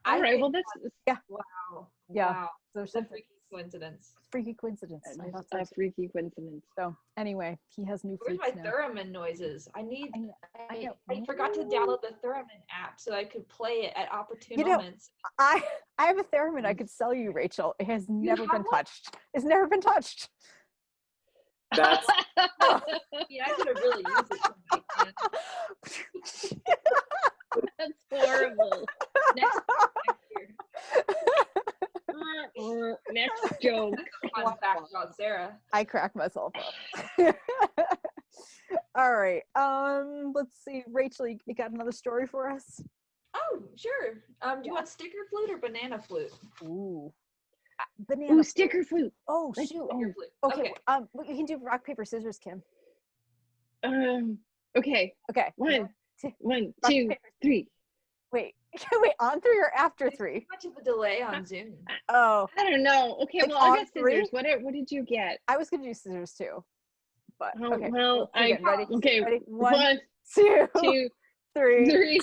All right. think Well, that's Yeah. wow. Yeah. Wow. So It's a freaky coincidence. freaky coincidence. I thought so a too. freaky coincidence. So anyway, he has new Where's flutes my now. theremin noises? I know. forgot to download the theremin app so I could play it at opportune You know, moments. I have a theremin I could sell you, Rachel. It has never have been one? touched. It's never been touched. That's Yeah, I could have really used it tonight, man. That's horrible. Next year. Next joke. Fun fact about Sarah. I crack myself up. All right. Let's see. Rachel, you got another story for us? Oh, sure. Do you want sticker flute or banana flute? Ooh. Banana. Ooh, flute. sticker flute. Oh Let's- shoot. Sticker flute. Okay. We can do rock paper scissors, Kim. Okay. Okay. One, Rock, 2, paper, 3. Wait. On 3 or after 3? Too much of a delay on Zoom. Oh, I don't know. Okay, Like well, I on got 3? scissors. What did you get? I was gonna do scissors too. But Oh, okay. well, we'll begin. Ready? okay. Ready? 1, 1, 2, 2, 3. 3.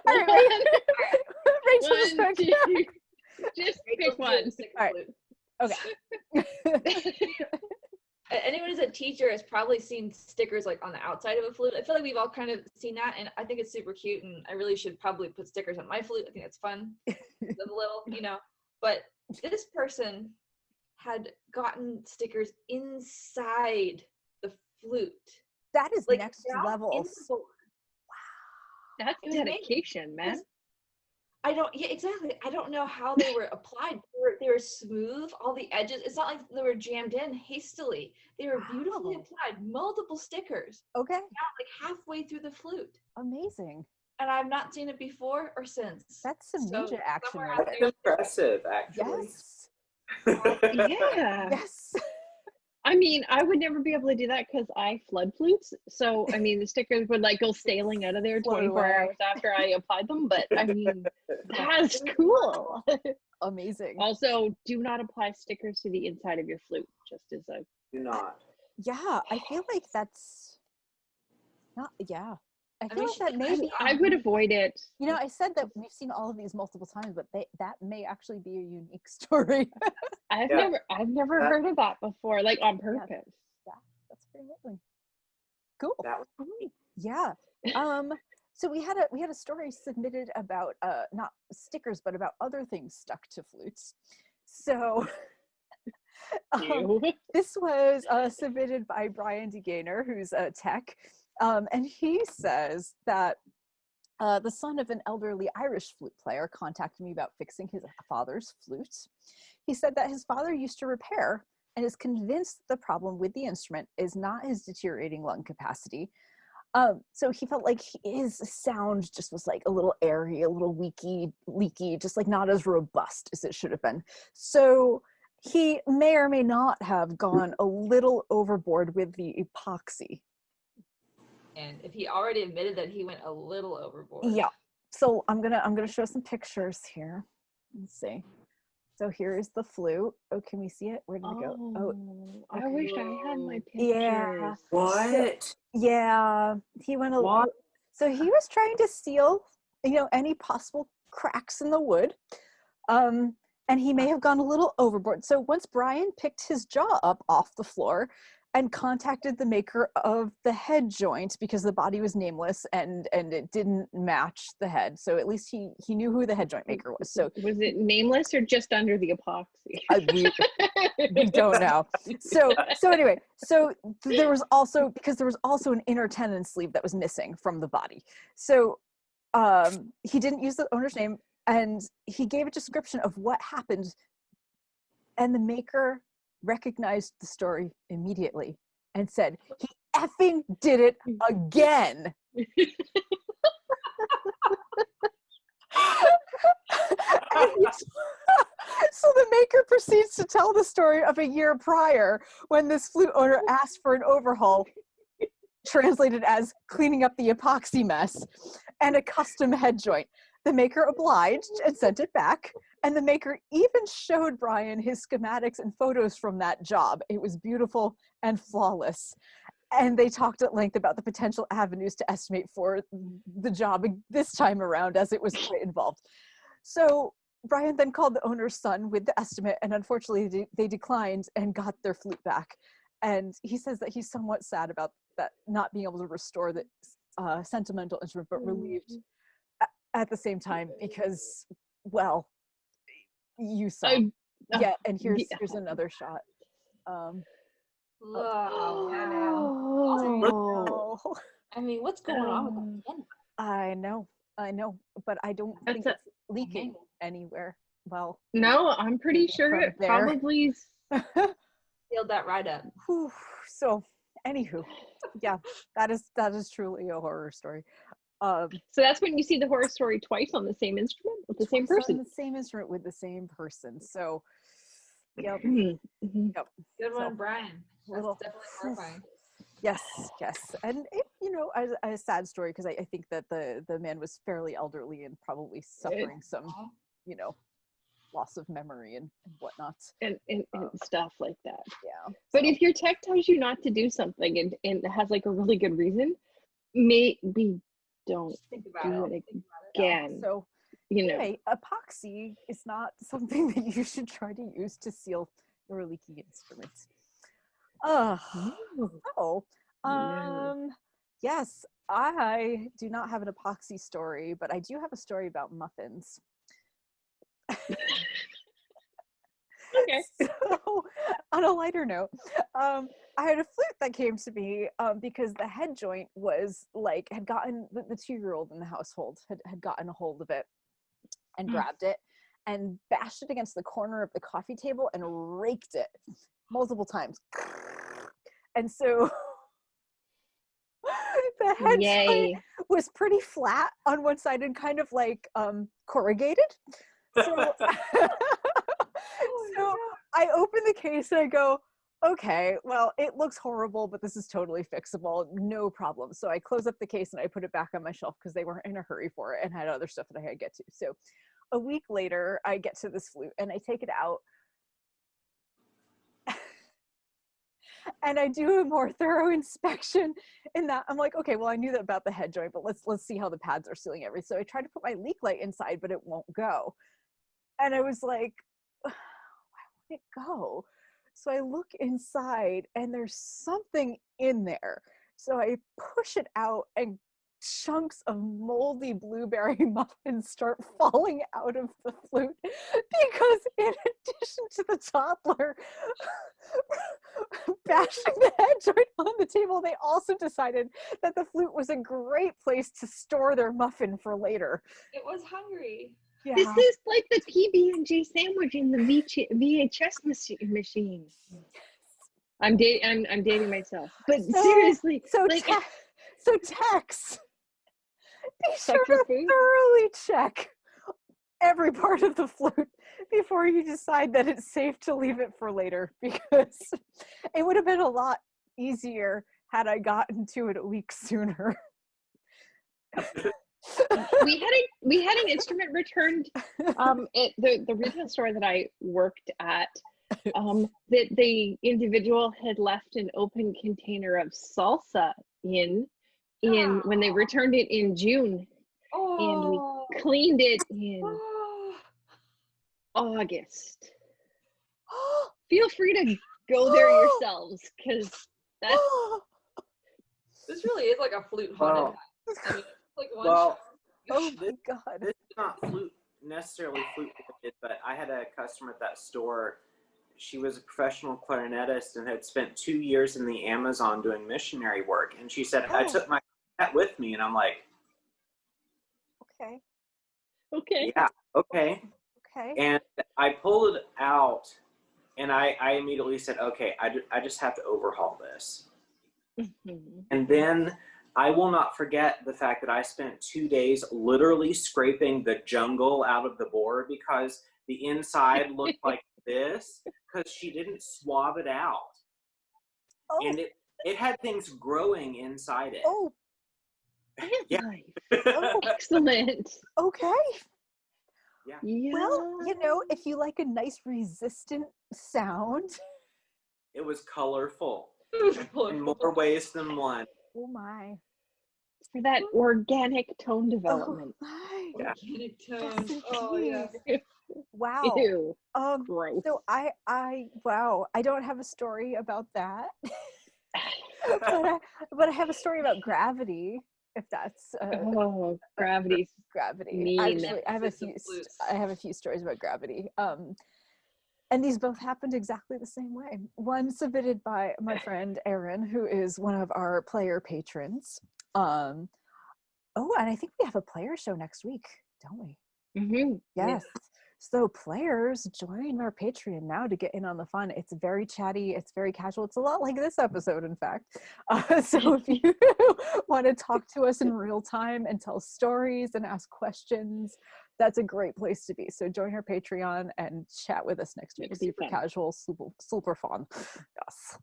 All right, Rachel just One, picked. 2. Just pick one. Sticker All right. flute. Okay. Anyone who's a teacher has probably seen stickers like on the outside of a flute. I feel like we've all kind of seen that, and I think it's super cute. And I really should probably put stickers on my flute. I think it's fun, a little, But this person had gotten stickers inside the flute, That is like next down in levels. the board. That's It was amazing. dedication, man. Yeah, exactly. I don't know how they were applied. They were smooth. All the edges. It's not like they were jammed in hastily. They were beautifully Wow. applied. Multiple stickers. Okay. Down like halfway through the flute. Amazing. And I've not seen it before or since. That's some So, ninja action somewhere right out there. there- impressive, actually. Yes. Yeah. Yes. I mean, I would never be able to do that because I flood flutes. So, I mean, the stickers would like go sailing out of there Float 24 away. hours after I applied them. But I mean, that's cool. Amazing. Also, do not apply stickers to the inside of your flute, just as a Do not. Yeah, I feel like that's not. Yeah, I feel mean, like that maybe. I would avoid it. I said that we've seen all of these multiple times, but that may actually be a unique story. I've Yeah. never heard of that before, like on purpose. That's pretty amazing. Cool. That was great. Yeah. So we had a story submitted about not stickers, but about other things stuck to flutes. So Ew. this was submitted by Brian DeGainer, who's a tech, and he says that the son of an elderly Irish flute player contacted me about fixing his father's flute. He said that his father used to repair and is convinced the problem with the instrument is not his deteriorating lung capacity. So he felt like his sound just was like a little airy, a little leaky, just like not as robust as it should have been. So he may or may not have gone a little overboard with the epoxy. And if he already admitted that he went a little overboard. Yeah. So I'm gonna show some pictures here. Let's see. So here is the flute. Oh, can we see it? Where did it go? Oh, I okay. wish I had my pictures. Yeah. What? Yeah. He went a little. What? So he was trying to seal, any possible cracks in the wood. And he may have gone a little overboard. So once Brian picked his jaw up off the floor and contacted the maker of the head joint because the body was nameless and it didn't match the head. So at least he knew who the head joint maker was. So was it nameless or just under the epoxy? we don't know. So anyway, so there was also an inner tendon sleeve that was missing from the body. So he didn't use the owner's name, and he gave a description of what happened, and the maker recognized the story immediately and said, he effing did it again. So the maker proceeds to tell the story of a year prior when this flute owner asked for an overhaul, translated as cleaning up the epoxy mess, and a custom head joint. The maker obliged and sent it back, and the maker even showed Brian his schematics and photos from that job. It was beautiful and flawless. And they talked at length about the potential avenues to estimate for the job this time around, as it was quite involved. So Brian then called the owner's son with the estimate, and unfortunately they declined and got their flute back. And he says that he's somewhat sad about that, not being able to restore the sentimental instrument, but relieved at the same time because, well, you saw. Yeah, and here's another shot. Wow. Oh. I mean, what's going on with that piano? I know, but I don't think it's leaking anywhere. Well, no, I'm pretty sure it probably Sealed that right up. So, anywho, yeah, that is truly a horror story. So that's when you see the horror story twice on the same instrument with the same person. On the same instrument with the same person. So, yep. Mm-hmm. Yep. Good one, Brian. That's definitely horrifying. Yes, and it, a sad story because I think that the man was fairly elderly and probably suffering some, loss of memory and whatnot, and stuff like that. Yeah. But if your tech tells you not to do something and it has like a really good reason, maybe don't do it again. So, anyway, epoxy is not something that you should try to use to seal your leaky instruments. Yes, I do not have an epoxy story, but I do have a story about muffins. Okay. So, on a lighter note, I had a flute that came to me because the head joint was had gotten the 2-year-old in the household had gotten a hold of it and grabbed it and bashed it against the corner of the coffee table and raked it multiple times. And so the head joint was pretty flat on one side and kind of corrugated. So, I open the case and I go, okay, well, it looks horrible, but this is totally fixable. No problem. So I close up the case and I put it back on my shelf because they weren't in a hurry for it and had other stuff that I had to get to. So a week later, I get to this flute and I take it out. And I do a more thorough inspection in that I'm like, okay, well, I knew that about the head joint, but let's see how the pads are sealing everything. So I tried to put my leak light inside, but it won't go. And I was like, why won't it go? So I look inside and there's something in there. So I push it out and chunks of moldy blueberry muffins start falling out of the flute because in addition to the toddler bashing the head joint on the table, they also decided that the flute was a great place to store their muffin for later. It was hungry. Yeah. This is like the PB&J sandwich in the VHS machine. I'm dating myself, but seriously. So Tex, be sure to thoroughly check every part of the flute before you decide that it's safe to leave it for later, because it would have been a lot easier had I gotten to it a week sooner. we had an instrument returned at the retail store that I worked at, that the individual had left an open container of salsa in when they returned it in June, and we cleaned it in August. Feel free to go there yourselves, because That's This really is like a flute haunted house. I mean, it's like one. Well, Oh my god. this is not necessarily flute related, but I had a customer at that store. She was a professional clarinetist and had spent 2 years in the Amazon doing missionary work. And she said, I took my cat with me. And I'm like, Okay. okay. yeah, okay. Okay. And I pulled it out and I immediately said, okay, I just have to overhaul this. And then I will not forget the fact that I spent 2 days literally scraping the jungle out of the board because the inside looked like this because she didn't swab it out. Oh. And it had things growing inside it. Oh. Yeah. Oh. Excellent. Okay. Yeah. Well, you know, if you like a nice resistant sound. It was colorful It in was more ways than one. Oh my. For that organic tone Oh development. my. Yeah. organic Yes, tone. Oh yes. indeed. Wow. Ew. So Gross. wow, I don't have a story about that. but I have a story about gravity, if that's Oh, gravity's gravity. mean. Actually, I have a System few flutes. I have a few stories about gravity. And these both happened exactly the same way. One submitted by my friend Erin, who is one of our player patrons. Oh, and I think we have a player show next week, don't we? Mm-hmm. Yes. So players, join our Patreon now to get in on the fun. It's very chatty. It's very casual. It's a lot like this episode, in fact. So if you want to talk to us in real time and tell stories and ask questions, that's a great place to be. So join our Patreon and chat with us next week. It'll be Super fun. casual, super fun. Yes.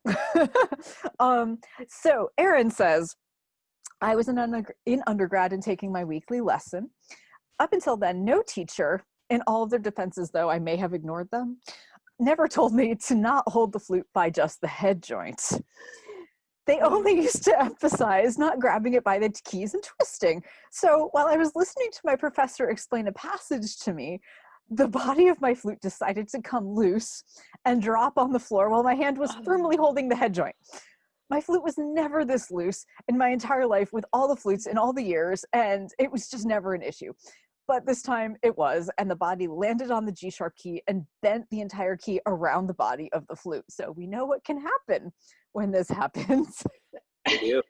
So Erin says, I was in undergrad and taking my weekly lesson. Up until then, no teacher, in all of their defenses, though I may have ignored them, never told me to not hold the flute by just the head joints. They only used to emphasize not grabbing it by the keys and twisting. So while I was listening to my professor explain a passage to me, the body of my flute decided to come loose and drop on the floor while my hand was firmly holding the head joint. My flute was never this loose in my entire life with all the flutes in all the years, and it was just never an issue. But this time it was, and the body landed on the G-sharp key and bent the entire key around the body of the flute. So we know what can happen when this happens. You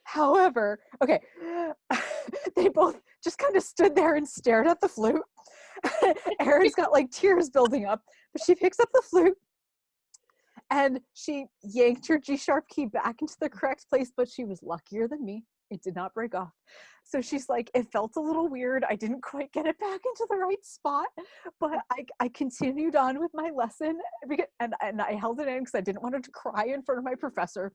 However, okay, they both just kind of stood there and stared at the flute. Erin's got like tears building up, but she picks up the flute and she yanked her G-sharp key back into the correct place, but she was luckier than me. It did not break off. So she's like, it felt a little weird. I didn't quite get it back into the right spot, but I continued on with my lesson and I held it in because I didn't want her to cry in front of my professor.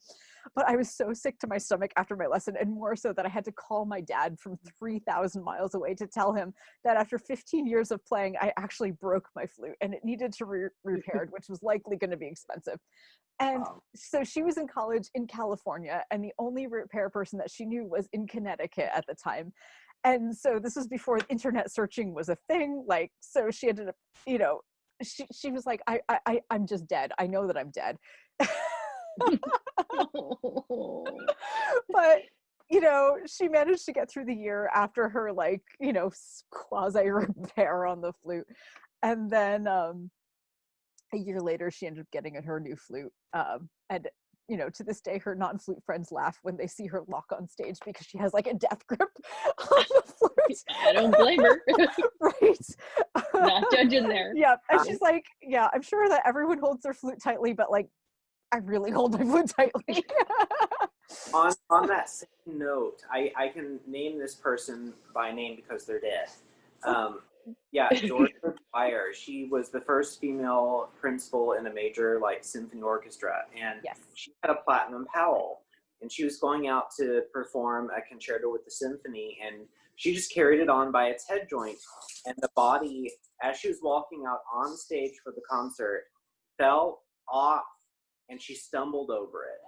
But I was so sick to my stomach after my lesson, and more so that I had to call my dad from 3,000 miles away to tell him that after 15 years of playing, I actually broke my flute and it needed to be repaired, which was likely going to be expensive. And so she was in college in California, and the only repair person that she knew was in Connecticut at the time. And so this was before internet searching was a thing. Like, so she ended up, you know, she was like, I'm just dead. I know that I'm dead. But, you know, she managed to get through the year after her, like, you know, quasi repair on the flute. And then, a year later, she ended up getting her new flute. And, you know, to this day, her non-flute friends laugh when they see her walk on stage because she has like a death grip on the flute. I don't blame her. Right. Not judging there. Yeah. And she's like, yeah, I'm sure that everyone holds their flute tightly, but like, I really hold my flute tightly. on that same note, I can name this person by name because they're dead. Yeah, Georgia Dwyer. She was the first female principal in a major like symphony orchestra, and Yes. she had a platinum Powell, and she was going out to perform a concerto with the symphony, and she just carried it on by its head joint, and the body, as she was walking out on stage for the concert, fell off, and she stumbled over it.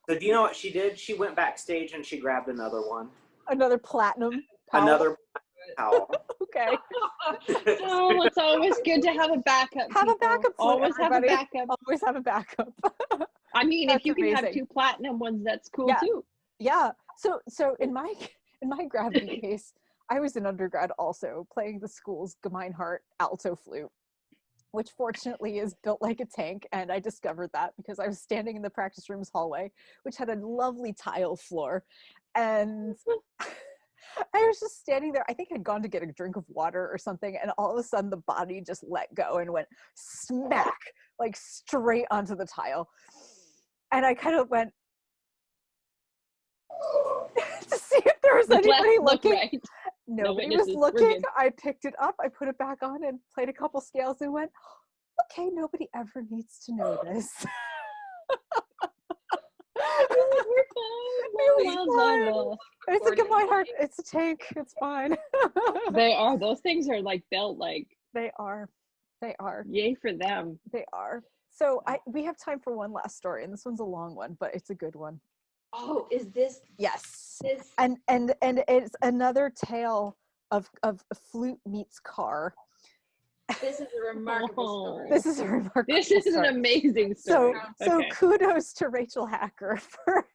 So do you know what she did? She went backstage and she grabbed another one. Another platinum Powell. Another Powell. Okay. Oh, it's always good to have a backup. Have a people. backup flute, Always have a everybody. backup. Always have a backup. I mean, if That's you can have amazing. 2 platinum ones, that's cool Yeah. too. Yeah. So in my gravity case, I was in undergrad also playing the school's Gemeinhardt alto flute, which fortunately is built like a tank. And I discovered that because I was standing in the practice room's hallway, which had a lovely tile floor. And I was just standing there. I think I'd gone to get a drink of water or something. And all of a sudden the body just let go and went smack, like straight onto the tile. And I kind of went to see if there was Look left, anybody look looking. right. Nobody was witnesses. We're looking. good. I picked it up, I put it back on and played a couple scales and went, okay, nobody ever needs to know this. We're fine. La, la, la, la. It's a Gemeinhardt. It's a tank. It's fine. They are. Those things are like built like. They are. They are. Yay for them. They are. So we have time for one last story, and this one's a long one, but it's a good one. Oh, is this Yes. this? And it's another tale of flute meets car. This is a remarkable story. This is a remarkable This is story. an amazing story. So Okay. kudos to Rachel Hacker for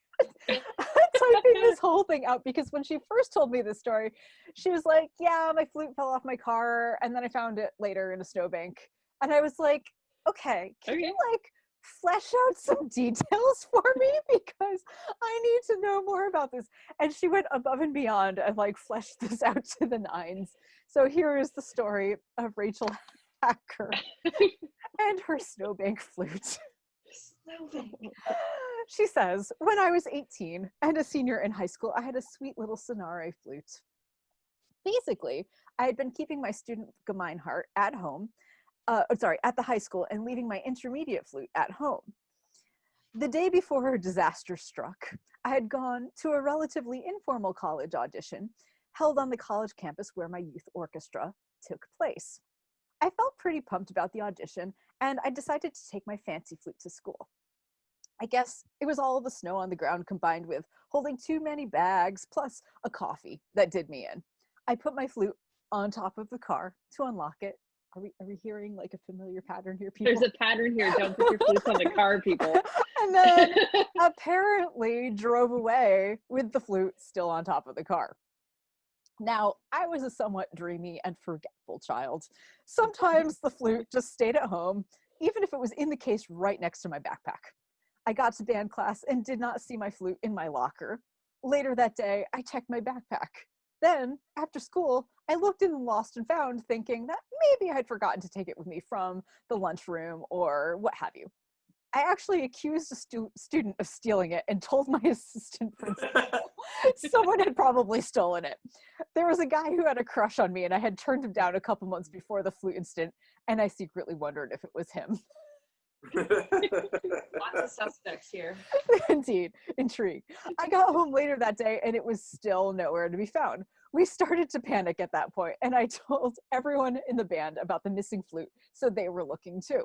typing this whole thing out, because when she first told me this story, she was like, yeah, my flute fell off my car and then I found it later in a snowbank. And I was like, okay, can you like flesh out some details for me, because I need to know more about this. And she went above and beyond and like fleshed this out to the nines. So here is the story of Rachel Hacker and her snowbank flute. Snowbank. She says, when I was 18 and a senior in high school, I had a sweet little sonare flute. Basically, I had been keeping my student Gemeinhardt at home, at the high school, and leaving my intermediate flute at home. The day before her disaster struck, I had gone to a relatively informal college audition held on the college campus where my youth orchestra took place. I felt pretty pumped about the audition, and I decided to take my fancy flute to school. I guess it was all the snow on the ground combined with holding too many bags plus a coffee that did me in. I put my flute on top of the car to unlock it. Are we hearing like a familiar pattern here, people? There's a pattern here. Don't put your flutes on the car, people. And then apparently drove away with the flute still on top of the car. Now, I was a somewhat dreamy and forgetful child. Sometimes the flute just stayed at home, even if it was in the case right next to my backpack. I got to band class and did not see my flute in my locker. Later that day, I checked my backpack. Then, after school, I looked in Lost and Found, thinking that maybe I'd forgotten to take it with me from the lunchroom or what have you. I actually accused a student of stealing it and told my assistant principal someone had probably stolen it. There was a guy who had a crush on me, and I had turned him down a couple months before the flute incident, and I secretly wondered if it was him. Lots of suspects here. Indeed, intrigue. I got home later that day and it was still nowhere to be found. We started to panic at that point, and I told everyone in the band about the missing flute, so they were looking too.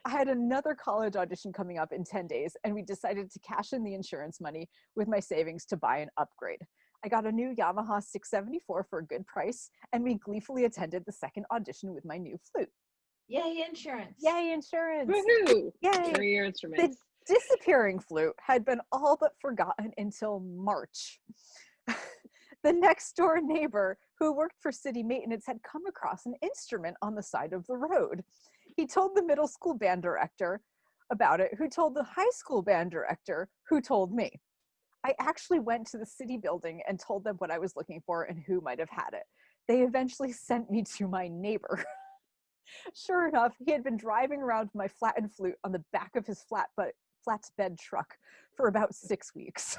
I had another college audition coming up in 10 days, and we decided to cash in the insurance money with my savings to buy an upgrade. I got a new Yamaha 674 for a good price, and we gleefully attended the second audition with my new flute. Yay, insurance. Yay, insurance. Woohoo! Yay. For your instruments. The disappearing flute had been all but forgotten until March. The next door neighbor who worked for city maintenance had come across an instrument on the side of the road. He told the middle school band director about it, who told the high school band director, who told me. I actually went to the city building and told them what I was looking for and who might have had it. They eventually sent me to my neighbor. Sure enough, he had been driving around my flattened flute on the back of his flatbed truck for about 6 weeks.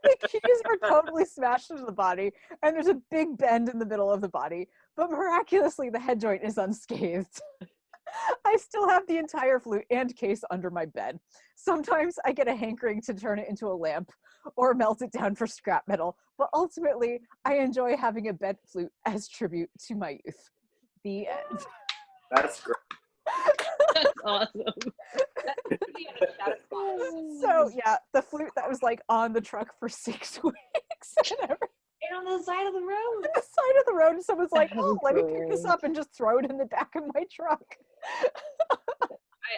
The keys were totally smashed into the body, and there's a big bend in the middle of the body, but miraculously the head joint is unscathed. I still have the entire flute and case under my bed. Sometimes I get a hankering to turn it into a lamp or melt it down for scrap metal, but ultimately I enjoy having a bed flute as tribute to my youth. The end. That's great. That's awesome. So yeah, the flute that was like on the truck for 6 weeks. And on the side of the road. the side of the road, and someone's like, That "Oh, is let me pick this great. up and just throw it in the back of my truck."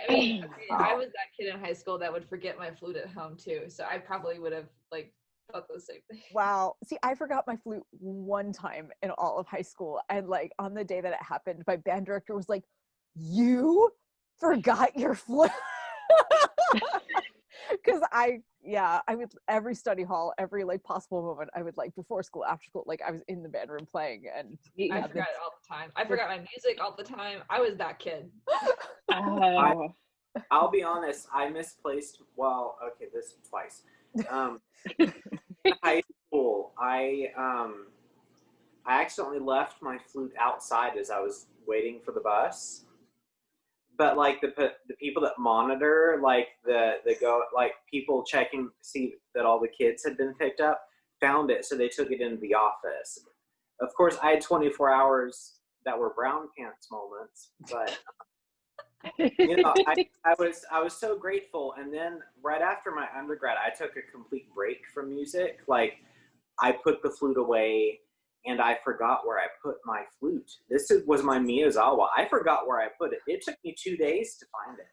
I mean, okay, I was that kid in high school that would forget my flute at home too, so I probably would have like thought the same thing. Wow. See, I forgot my flute one time in all of high school, and like on the day that it happened, my band director was like, "You forgot your flute." Because I would every study hall, every like possible moment, I would like before school, after school, like I was in the band room playing, and I forgot it all the time. I forgot my music all the time. I was that kid. Oh. I'll be honest, I misplaced, well, okay, this twice. In high school, I accidentally left my flute outside as I was waiting for the bus. But like the people that monitor, like the go, like people checking to see that all the kids had been picked up, found it, so they took it into the office. Of course, I had 24 hours that were brown pants moments, but you know, I was so grateful. And then right after my undergrad, I took a complete break from music. Like I put the flute away, and I forgot where I put my flute. This was my Miyazawa. I forgot where I put it. It took me 2 days to find it.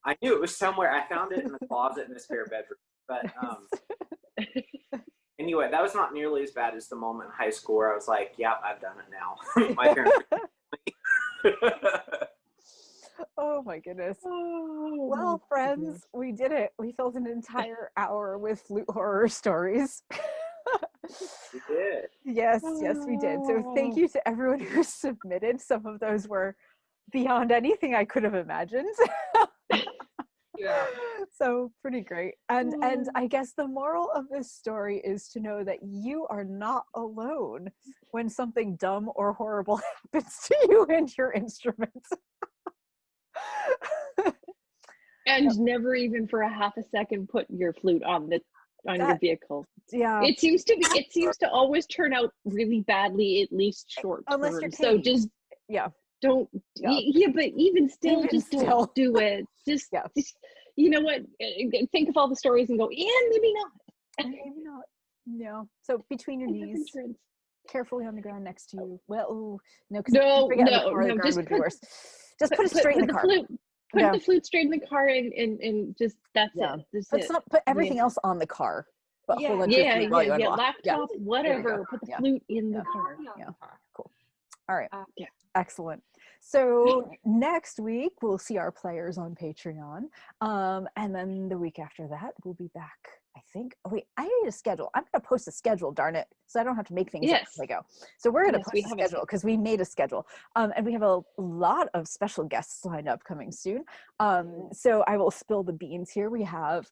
I knew it was somewhere. I found it in the closet in the spare bedroom. But anyway, that was not nearly as bad as the moment in high school where I was like, "Yep, I've done it now." My parents. Oh my goodness. Oh, Well, friends, we did it. We filled an entire hour with flute horror stories. We did. Yes, we did. So thank you to everyone who submitted. Some of those were beyond anything I could have imagined. Yeah. So pretty great. And I guess the moral of this story is to know that you are not alone when something dumb or horrible happens to you and your instruments. And never even for a half a second put your flute on your vehicle. Yeah. It seems to always turn out really badly, at least short Unless term. you're So Katie. just don't. Yeah. Yeah, but even still, just still. don't do it. Just you know what? Think of all the stories and go, yeah, maybe not. Maybe not. No. So between your knees, carefully on the ground next to you. Well, ooh, no, because no, the ground would be worse. Just put it straight in the car. Put the flute straight in the car and just that's it. That's it. Put everything else on the car. But hold on to your flute while you unlock. Laptop, whatever. Put the flute in the car. Yeah. Cool. All right. Yeah. Excellent. So next week we'll see our players on Patreon, and then the week after that we'll be back. I think. Oh wait, I need a schedule. I'm going to post a schedule. Darn it! So I don't have to make things up as I go. So we're going to post a schedule because we made a schedule, and we have a lot of special guests lined up coming soon. So I will spill the beans here. We have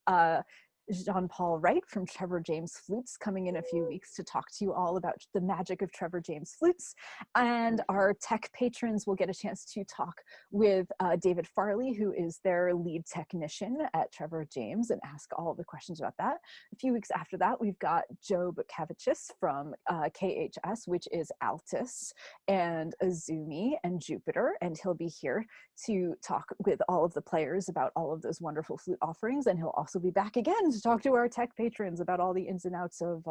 Jean-Paul Wright from Trevor James Flutes coming in a few weeks to talk to you all about the magic of Trevor James Flutes. And our tech patrons will get a chance to talk with David Farley, who is their lead technician at Trevor James, and ask all the questions about that. A few weeks after that, we've got Joe Bukavicius from KHS, which is Altus and Azumi and Jupiter, and he'll be here to talk with all of the players about all of those wonderful flute offerings. And he'll also be back again to talk to our tech patrons about all the ins and outs of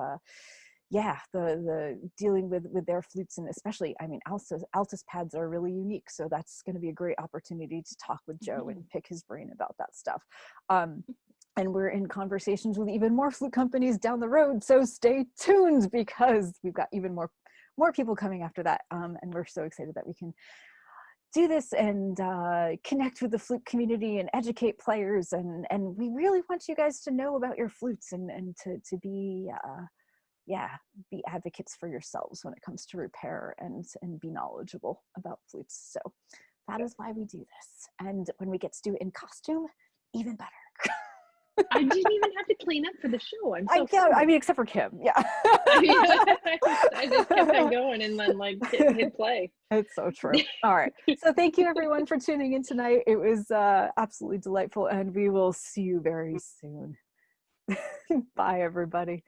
the dealing with their flutes, and especially, I mean, Altus pads are really unique, so that's going to be a great opportunity to talk with Joe and pick his brain about that stuff. And we're in conversations with even more flute companies down the road, so stay tuned because we've got even more people coming after that, and we're so excited that we can do this and connect with the flute community and educate players, and we really want you guys to know about your flutes and to be be advocates for yourselves when it comes to repair and be knowledgeable about flutes. So that is why we do this, and when we get to do it in costume, even better. I didn't even have to clean up for the show. I mean, except for Kim, yeah. I just kept on going and then like hit play. It's so true. All right. So thank you everyone for tuning in tonight. It was absolutely delightful, and we will see you very soon. Bye, everybody.